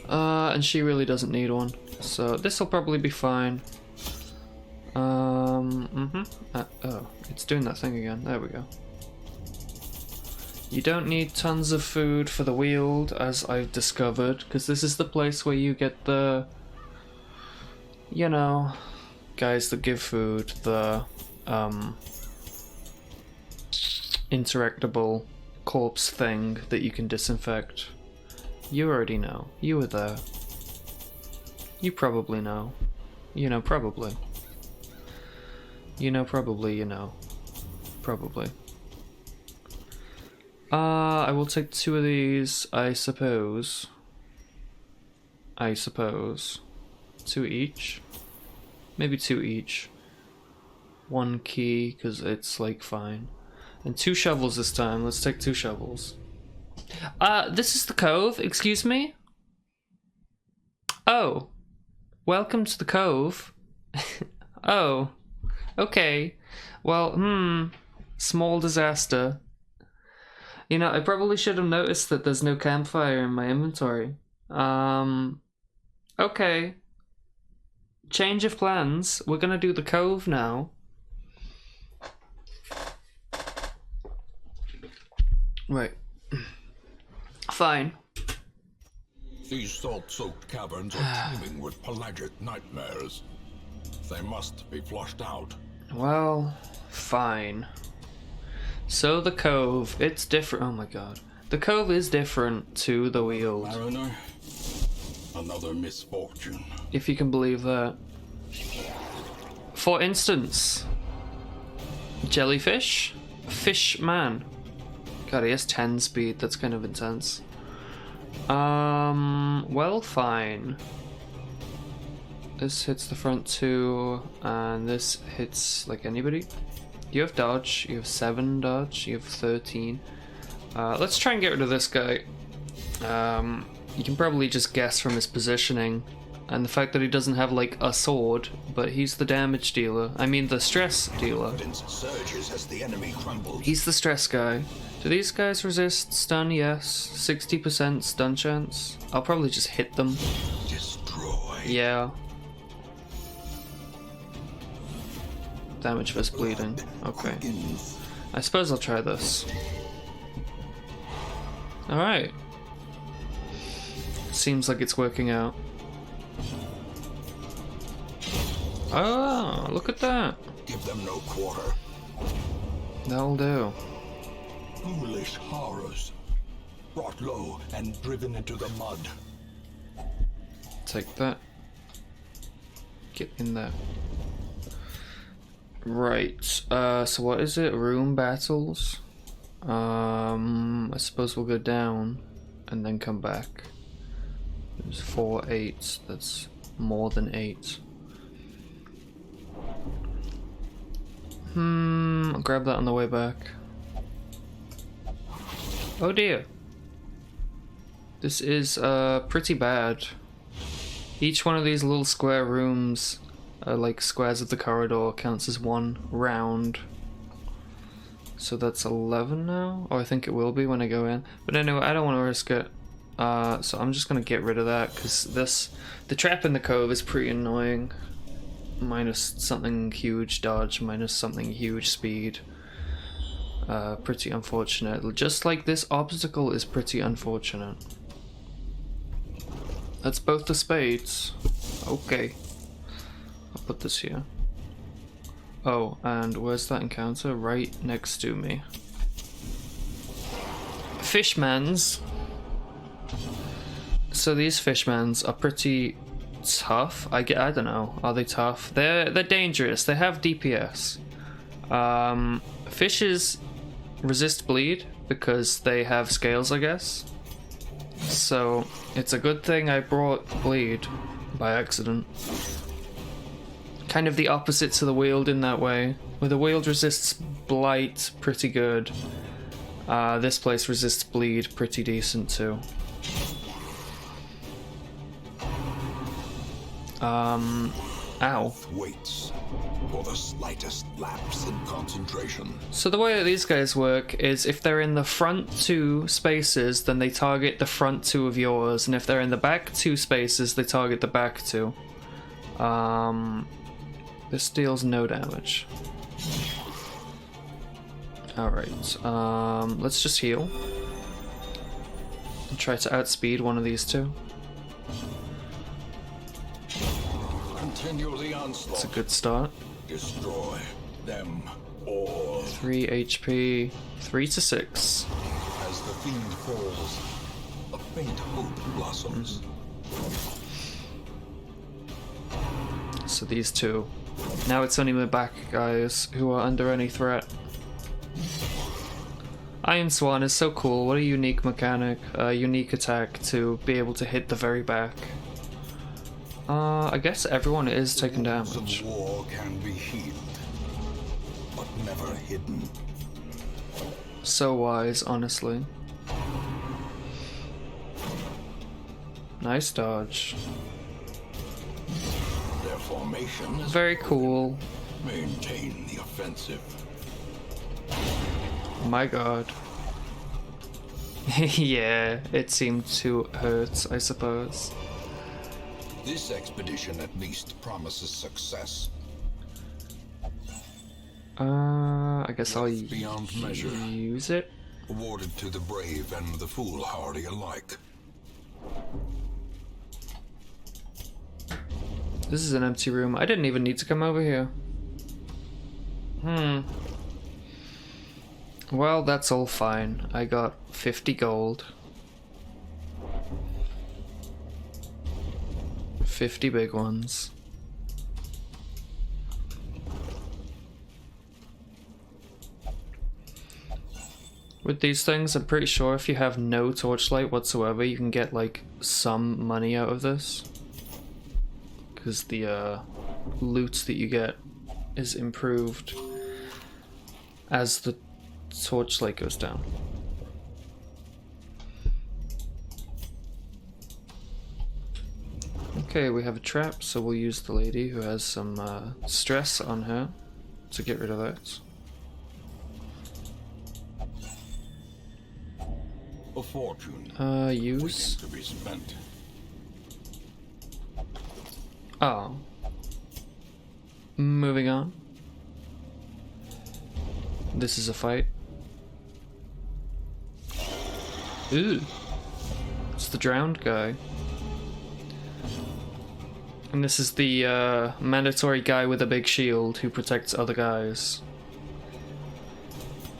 And she really doesn't need one, so this will probably be fine. Oh, it's doing that thing again. There we go. You don't need tons of food for the Weald, as I've discovered, because this is the place where you get the, you know, guys that give food, the interactable corpse thing that you can disinfect. You already know. You were there. You probably know. You know, probably. You know, probably, you know. Probably. I will take 2 of these, I suppose. 2 each. Maybe 2 each. 1 key, because it's like fine. And 2 shovels this time. Let's take 2 shovels. This is the cove, excuse me? Oh. Welcome to the cove. Oh. Okay. Well, small disaster. You know, I probably should have noticed that there's no campfire in my inventory. Okay. Change of plans. We're gonna do the cove now. Right. Fine. These salt-soaked caverns are teeming with pelagic nightmares. They must be flushed out. Well, fine. So the cove, it's different. Oh my god. The cove is different to the Weald. Mariner, another misfortune. If you can believe that. For instance, jellyfish? Fish man. God, he has 10 speed. That's kind of intense. Well, fine. This hits the front 2, and this hits like anybody. You have dodge, you have 7 dodge, you have 13. Let's try and get rid of this guy. You can probably just guess from his positioning and the fact that he doesn't have like a sword, but he's the damage dealer. I mean the stress dealer. Surges as the enemy crumbles. He's the stress guy. Do these guys resist stun? Yes. 60% stun chance. I'll probably just hit them. Destroy. Yeah. Damage versus bleeding. Okay. I suppose I'll try this. Alright. Seems like it's working out. Oh, look at that. Give them no quarter. That'll do. Foolish horrors. Brought low and driven into the mud. Take that. Get in there. Right. So what is it? Room battles? I suppose we'll go down and then come back. There's 4 8s. That's more than 8. I'll grab that on the way back. Oh dear. This is pretty bad. Each one of these little square rooms, like squares of the corridor, counts as 1 round. So that's 11 now? Or I think it will be when I go in. But anyway, I don't want to risk it. So I'm just gonna get rid of that, because the trap in the cove is pretty annoying. Minus something huge dodge, minus something huge speed. Pretty unfortunate. Just like this obstacle is pretty unfortunate. That's both the spades. Okay. I'll put this here. Oh, and where's that encounter? Right next to me. Fishmans. So these fishmans are pretty tough. I don't know. Are they tough? They're dangerous. They have DPS. Fishes resist bleed because they have scales, I guess. So it's a good thing I brought bleed by accident. Kind of the opposite to the Weald in that way. Where the Weald resists blight pretty good. This place resists bleed pretty decent too. Ow. Waits for the slightest lapse in concentration. So the way that these guys work is if they're in the front 2 spaces, then they target the front 2 of yours, and if they're in the back 2 spaces, they target the back 2. This deals no damage. Alright, let's just heal. And try to outspeed one of these 2. Continue the onslaught. It's a good start. Destroy them all. 3 HP, 3 to 6. As the fiend falls, a faint hope blossoms. So these two. Now it's only my back guys who are under any threat. Iron Swan is so cool. What a unique mechanic, a unique attack to be able to hit the very back. I guess everyone is taking damage. The war can be healed, but never hidden. So wise, honestly. Nice dodge. Their formation is Very cool. maintain the offensive. My god. Yeah, it seemed to hurt, I suppose. This expedition at least promises success. I guess I'll Beyond measure. use it. Awarded to the brave and the foolhardy alike. This is an empty room. I didn't even need to come over here. Well, that's all fine. I got 50 gold. 50 big ones. With these things, I'm pretty sure if you have no torchlight whatsoever, you can get like some money out of this. Because the loot that you get is improved as the torchlight goes down. Okay, we have a trap, so we'll use the lady who has some stress on her to get rid of that. A fortune Use. to be spent. Oh. Moving on. This is a fight. Ooh. It's the drowned guy. And this is the mandatory guy with a big shield who protects other guys.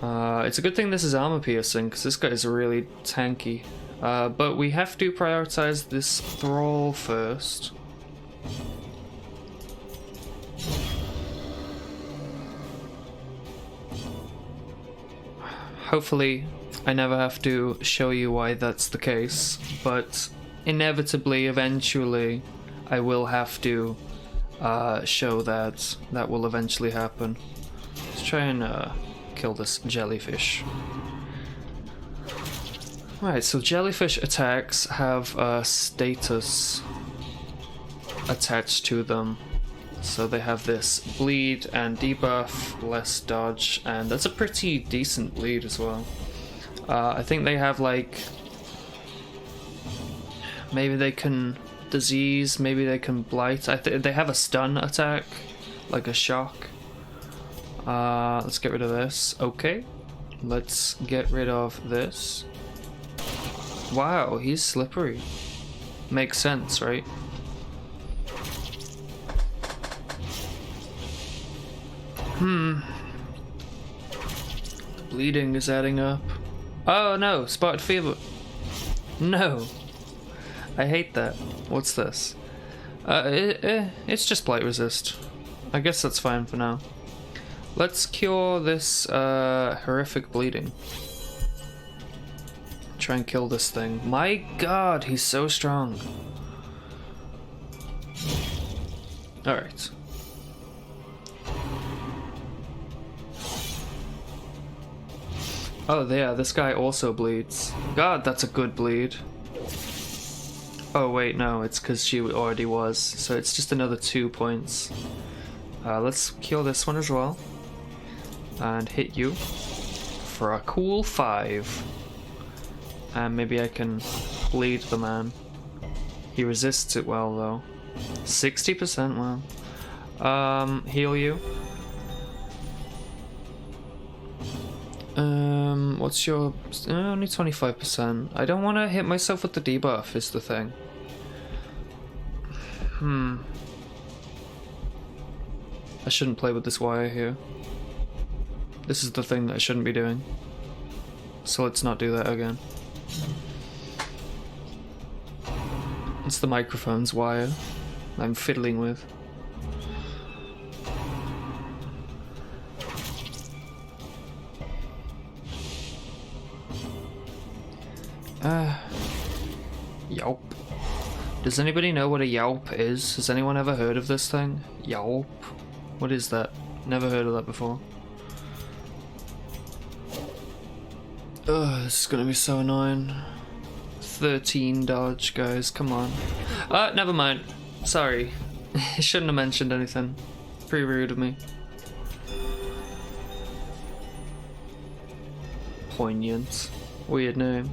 It's a good thing this is armor piercing, because this guy is really tanky. But we have to prioritize this thrall first. Hopefully, I never have to show you why that's the case, but inevitably, eventually, I will have to show that. That will eventually happen. Let's try and kill this jellyfish. Right, so jellyfish attacks have a status attached to them. So they have this bleed and debuff, less dodge, and that's a pretty decent bleed as well. I think they have like... maybe they can disease, maybe they can blight. They have a stun attack, like a shock. Let's get rid of this. Okay, let's get rid of this. Wow, he's slippery. Makes sense, right? The bleeding is adding up. Oh no, spotted fever. No. I hate that. What's this? It's just blight resist. I guess that's fine for now. Let's cure this horrific bleeding. Try and kill this thing. My god, he's so strong. Alright. Oh yeah, this guy also bleeds. God, that's a good bleed. Oh wait, no, it's because she already was. So it's just another 2 points. Let's kill this one as well. And hit you for a cool 5. And maybe I can bleed the man. He resists it well though. 60%, well. Heal you. What's your... only 25%. I don't want to hit myself with the debuff is the thing. I shouldn't play with this wire here. This is the thing that I shouldn't be doing. So let's not do that again. It's the microphone's wire I'm fiddling with. Yelp. Does anybody know what a Yelp is? Has anyone ever heard of this thing? Yelp? What is that? Never heard of that before. Ugh, this is gonna be so annoying. 13 dodge, guys, come on. Never mind. Sorry. I shouldn't have mentioned anything. Pretty rude of me. Poignant. Weird name.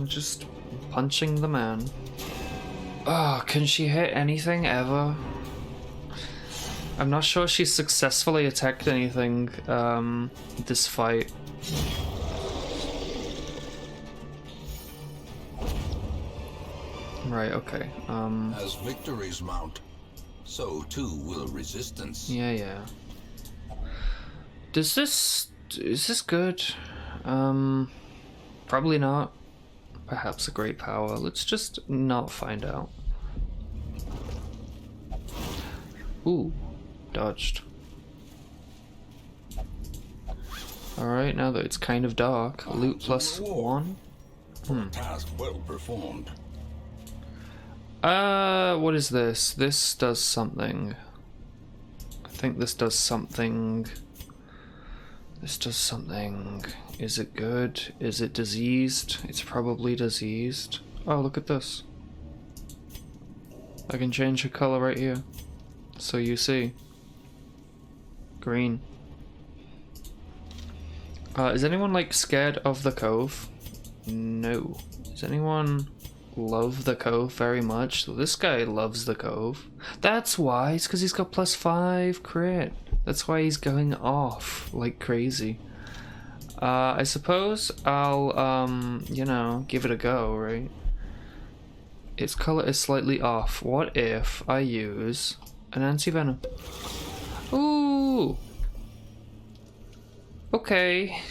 Just punching the man. Oh, can she hit anything ever? I'm not sure she's successfully attacked anything this fight. Right, okay. As victories mount, so too will resistance. Yeah. Is this good? Probably not. Perhaps a great power. Let's just not find out. Ooh, dodged. Alright, now that it's kind of dark, loot plus 1. Task well performed. What is this? This does something. I think this does something. This does something. Is it good? Is it diseased? It's probably diseased. Oh, look at this. I can change the color right here. So you see. Green. Is anyone like scared of the cove? No. Does anyone love the cove very much? This guy loves the cove. That's why. It's because he's got +5 crit. That's why he's going off like crazy. I suppose I'll, you know, give it a go, right? Its color is slightly off. What if I use an anti-venom? Ooh! Okay.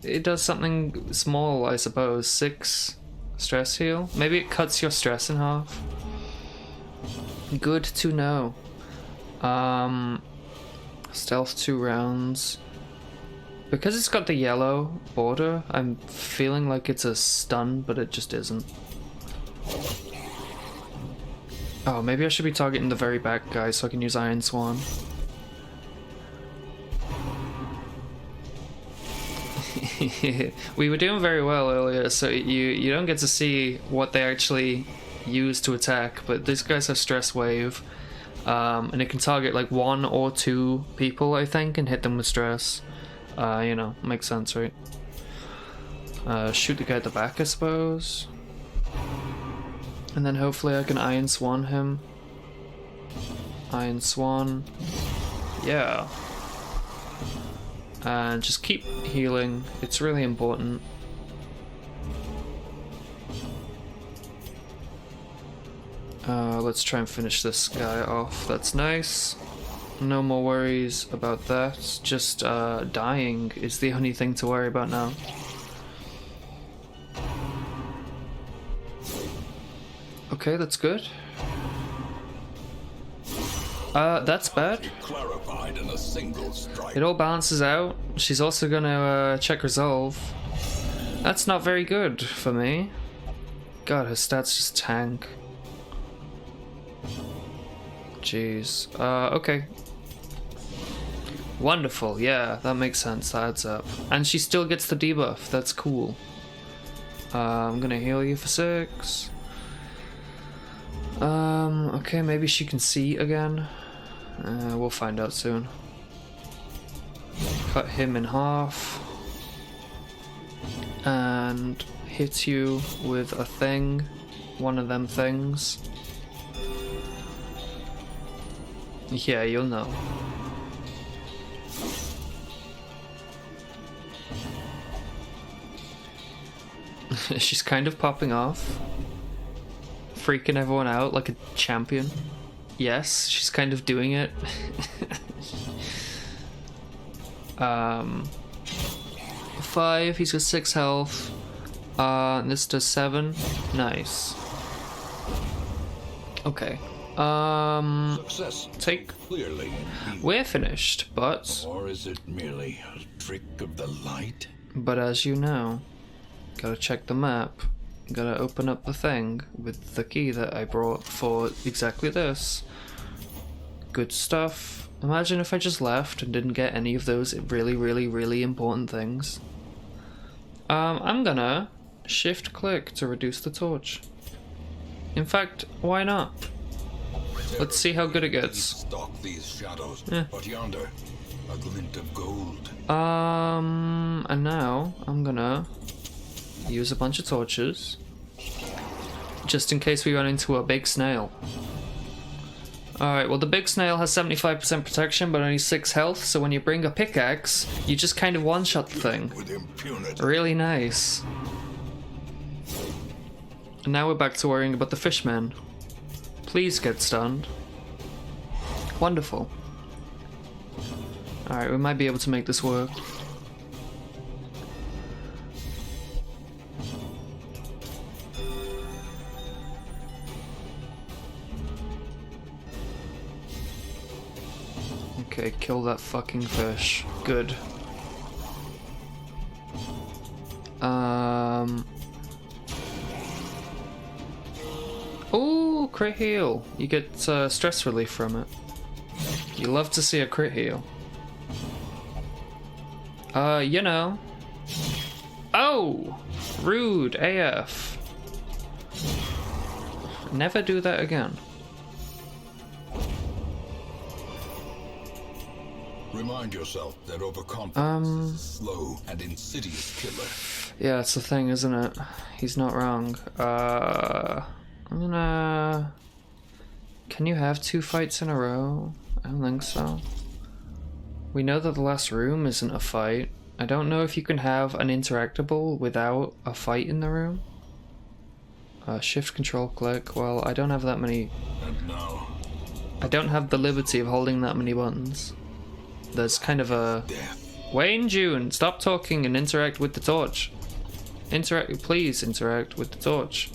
It does something small, I suppose. 6 stress heal. Maybe it cuts your stress in half. Good to know. Stealth 2 rounds. Because it's got the yellow border, I'm feeling like it's a stun, but it just isn't. Oh, maybe I should be targeting the very back guy so I can use Iron Swan. We were doing very well earlier, so you don't get to see what they actually use to attack, but these guys have stress wave, and it can target like 1 or 2 people, I think, and hit them with stress. You know, makes sense, right? Shoot the guy at the back, I suppose. And then hopefully I can Iron Swan him. Iron Swan. Yeah. And just keep healing. It's really important. Let's try and finish this guy off. That's nice. No more worries about that. Just dying is the only thing to worry about now. Okay, that's good. That's bad. Clarified in a single strike. It all balances out. She's also gonna check resolve. That's not very good for me. God, her stats just tank. Jeez. Okay. Wonderful, yeah, that makes sense, that adds up. And she still gets the debuff, that's cool. I'm gonna heal you for 6. Okay, maybe she can see again. We'll find out soon. Cut him in half. And hit you with a thing. One of them things. Yeah, you'll know. She's kind of popping off. Freaking everyone out like a champion. Yes, she's kind of doing it. 5, he's got 6 health. And this does 7. Nice. Okay. Success Take. clearly. We're finished, but Or is it merely a trick of the light? as you know, gotta check the map. Gotta open up the thing with the key that I brought for exactly this. Good stuff. Imagine if I just left and didn't get any of those really, really, really important things. I'm gonna shift click to reduce the torch. In fact, why not? Let's see how good it gets. Stalk these shadows, Yeah. but yonder, a glint of gold. And now I'm gonna use a bunch of torches just in case we run into a big snail. Alright, well the big snail has 75% protection but only 6 health, so when you bring a pickaxe, you just kind of one-shot the thing. With impunity. Really nice. And now we're back to worrying about the fishmen. Please get stunned. Wonderful. Alright, we might be able to make this work. Okay, kill that fucking fish. Good. Oh, crit heal. You get stress relief from it. You love to see a crit heal. You know. Oh! Rude AF. Never do that again. Remind yourself that overconfidence is a slow and insidious killer. Yeah, it's the thing, isn't it? He's not wrong. I'm gonna... Can you have 2 fights in a row? I don't think so. We know that the last room isn't a fight. I don't know if you can have an interactable without a fight in the room. Shift control click. Well, I don't have that many... And now, I don't have the liberty of holding that many buttons. There's kind of a... death. Wayne June, stop talking and interact with the torch. Please interact with the torch.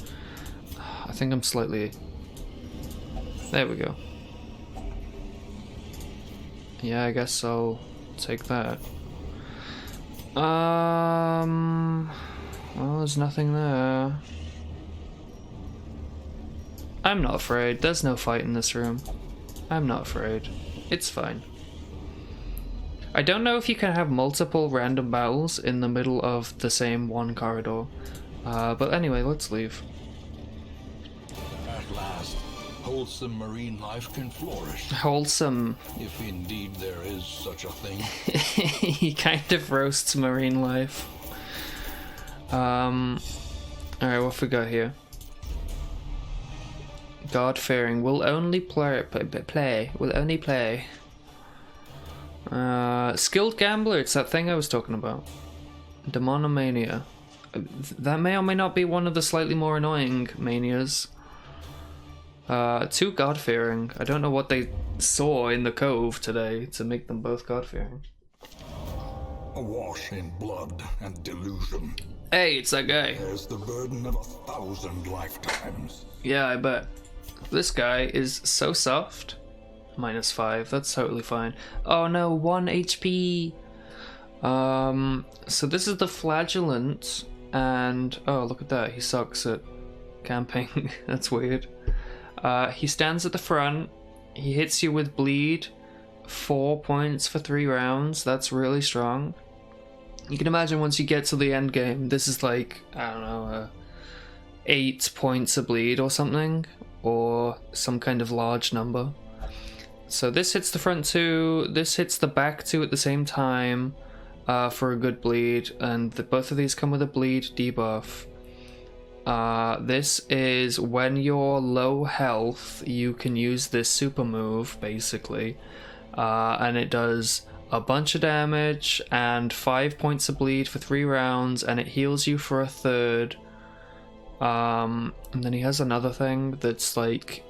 I think I'm slightly... There we go. Yeah, I guess I'll take that. Well, there's nothing there. I'm not afraid. There's no fight in this room. I'm not afraid. It's fine. I don't know if you can have multiple random battles in the middle of the same one corridor. But anyway, let's leave. At last, wholesome marine life can flourish. Wholesome. If indeed there is such a thing. He kind of roasts marine life. Alright, what have we got here? God-fearing. Will only play. Will only play. Skilled gambler. It's that thing I was talking about. Demonomania. That may or may not be one of the slightly more annoying manias. 2 God-fearing. I don't know what they saw in the cove today to make them both God-fearing. Awash in blood and delusion. Hey, it's that guy. There's the burden of 1,000 lifetimes. Yeah, I bet. This guy is so soft. -5, that's totally fine. Oh no, 1 HP. So this is the flagellant, and oh, look at that, he sucks at camping. That's weird. He stands at the front, he hits you with bleed, 4 points for 3 rounds. That's really strong. You can imagine once you get to the end game, this is like, I don't know, 8 points of bleed or something, or some kind of large number. So this hits the front 2, this hits the back 2 at the same time for a good bleed, and both of these come with a bleed debuff. This is when you're low health, you can use this super move, basically, and it does a bunch of damage and 5 points of bleed for 3 rounds, and it heals you for a third. And then he has another thing that's like,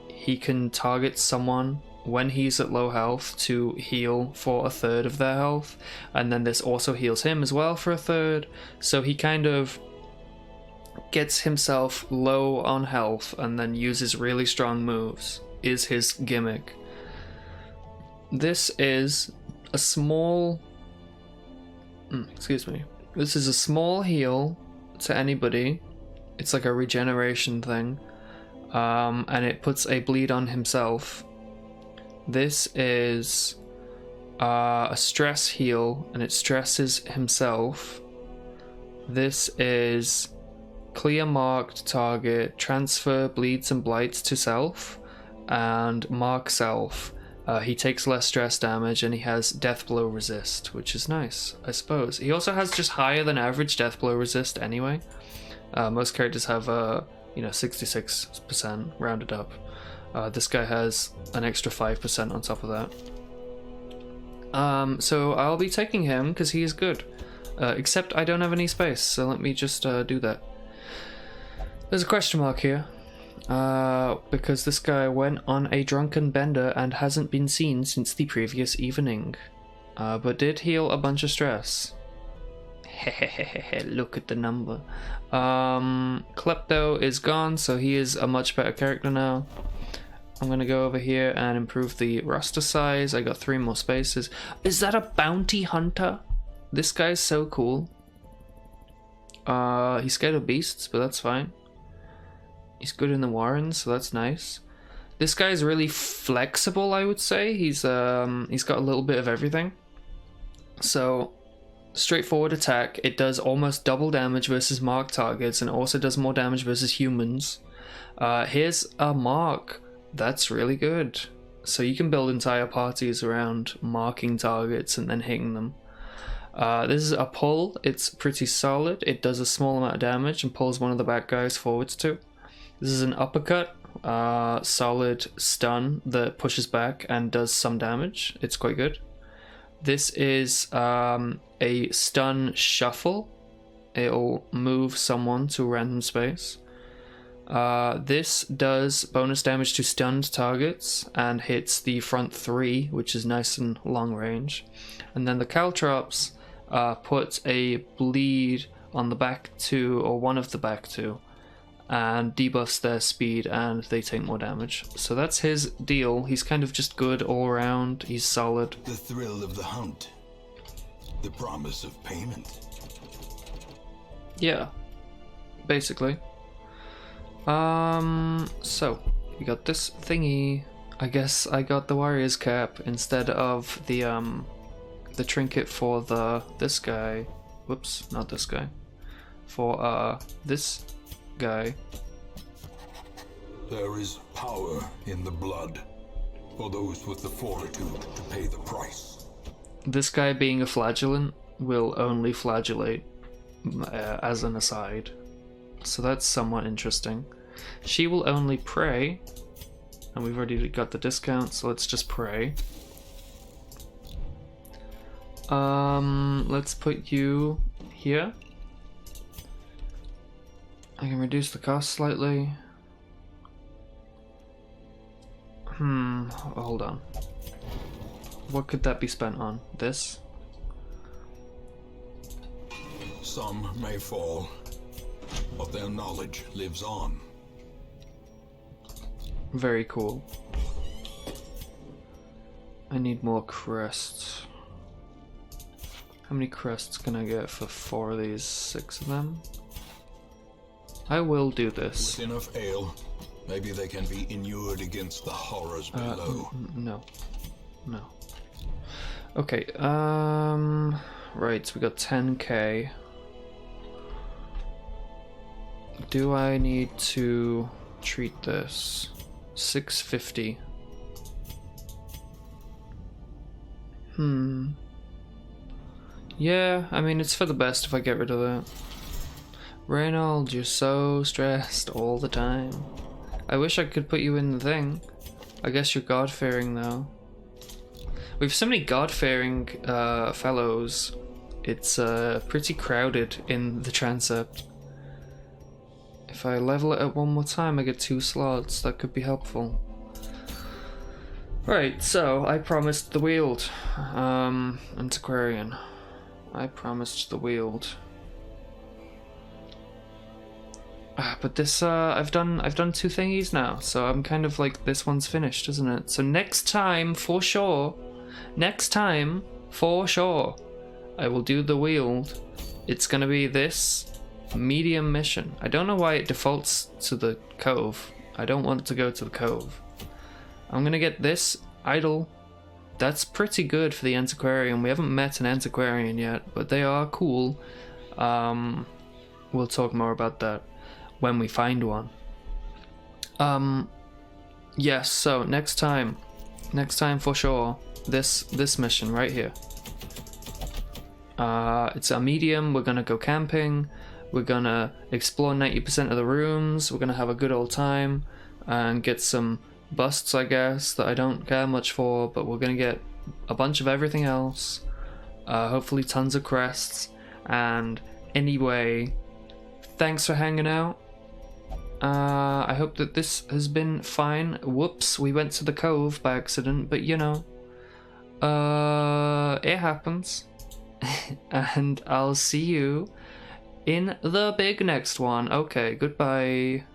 he can target someone when he's at low health to heal for 1/3 of their health, and then this also heals him as well for 1/3. So he kind of gets himself low on health and then uses really strong moves, is his gimmick. This is a small... excuse me. This is a small heal to anybody. It's like a regeneration thing. And it puts a bleed on himself. This is a stress heal, and it stresses himself. This is clear marked target, transfer bleeds and blights to self, and mark self. He takes less stress damage, and he has death blow resist, which is nice, I suppose. He also has just higher than average death blow resist anyway. Most characters have 66% rounded up. This guy has an extra 5% on top of that. So I'll be taking him because he is good. Except I don't have any space, so let me just do that. There's a question mark here. Because this guy went on a drunken bender and hasn't been seen since the previous evening. But did heal a bunch of stress. Look at the number. Klepto is gone, so he is a much better character now. I'm gonna go over here and improve the roster size. I got 3 more spaces. Is that a bounty hunter? This guy's so cool. He's scared of beasts, but that's fine. He's good in the warrens, so that's nice. This guy's really flexible, I would say. He's got a little bit of everything. So straightforward attack. It does almost double damage versus marked targets, and also does more damage versus humans. Here's a mark. That's really good. So you can build entire parties around marking targets and then hitting them. This is a pull. It's pretty solid. It does a small amount of damage and pulls one of the back guys forwards too. This is an uppercut. Solid stun that pushes back and does some damage. It's quite good. This is a stun shuffle. It'll move someone to a random space. This does bonus damage to stunned targets and hits the front 3, which is nice and long range. And then the caltrops put a bleed on the back 2, or one of the back 2, and debuffs their speed, and they take more damage. So that's his deal. He's kind of just good all around. He's solid. The thrill of the hunt. The promise of payment. Yeah, basically. So we got this thingy. I guess I got the warrior's cap instead of the trinket for this guy. Whoops, not this guy. For this guy. There is power in the blood for those with the fortitude to pay the price. This guy being a flagellant will only flagellate, as an aside. So that's somewhat interesting. She will only pray, and we've already got the discount, so let's just pray. Let's put you here. I can reduce the cost slightly. Hold on. What could that be spent on? This? Some may fall, but their knowledge lives on. Very cool. I need more crests. How many crests can I get for 4 of these? 6 of them? I will do this. With enough ale, maybe they can be inured against the horrors below. No. Okay, right, so we got 10k. Do I need to treat this? 650. Yeah, I mean, it's for the best if I get rid of that. Reynold, you're so stressed all the time. I wish I could put you in the thing. I guess you're God-fearing though. We have so many God-fearing fellows. It's pretty crowded in the transept. If I level it up one more time, I get 2 slots. That could be helpful. Right, so I promised the Weald, Antiquarian. I promised the Weald. But this, I've done 2 thingies now, so I'm kind of like, this one's finished, isn't it? So next time, for sure, I will do the Weald. It's gonna be this medium mission. I don't know why it defaults to the cove. I don't want it to go to the cove. I'm gonna get this idol. That's pretty good for the antiquarian. We haven't met an antiquarian yet, but they are cool. We'll talk more about that when we find one. Yes, so next time for sure, this mission right here. It's a medium. We're gonna go camping. We're gonna explore 90% of the rooms. We're gonna have a good old time and get some busts, I guess, that I don't care much for, but we're gonna get a bunch of everything else. Hopefully tons of crests. And anyway, thanks for hanging out. I hope that this has been fine. Whoops, we went to the cove by accident, but you know, it happens. And I'll see you in the big next one. Okay, goodbye.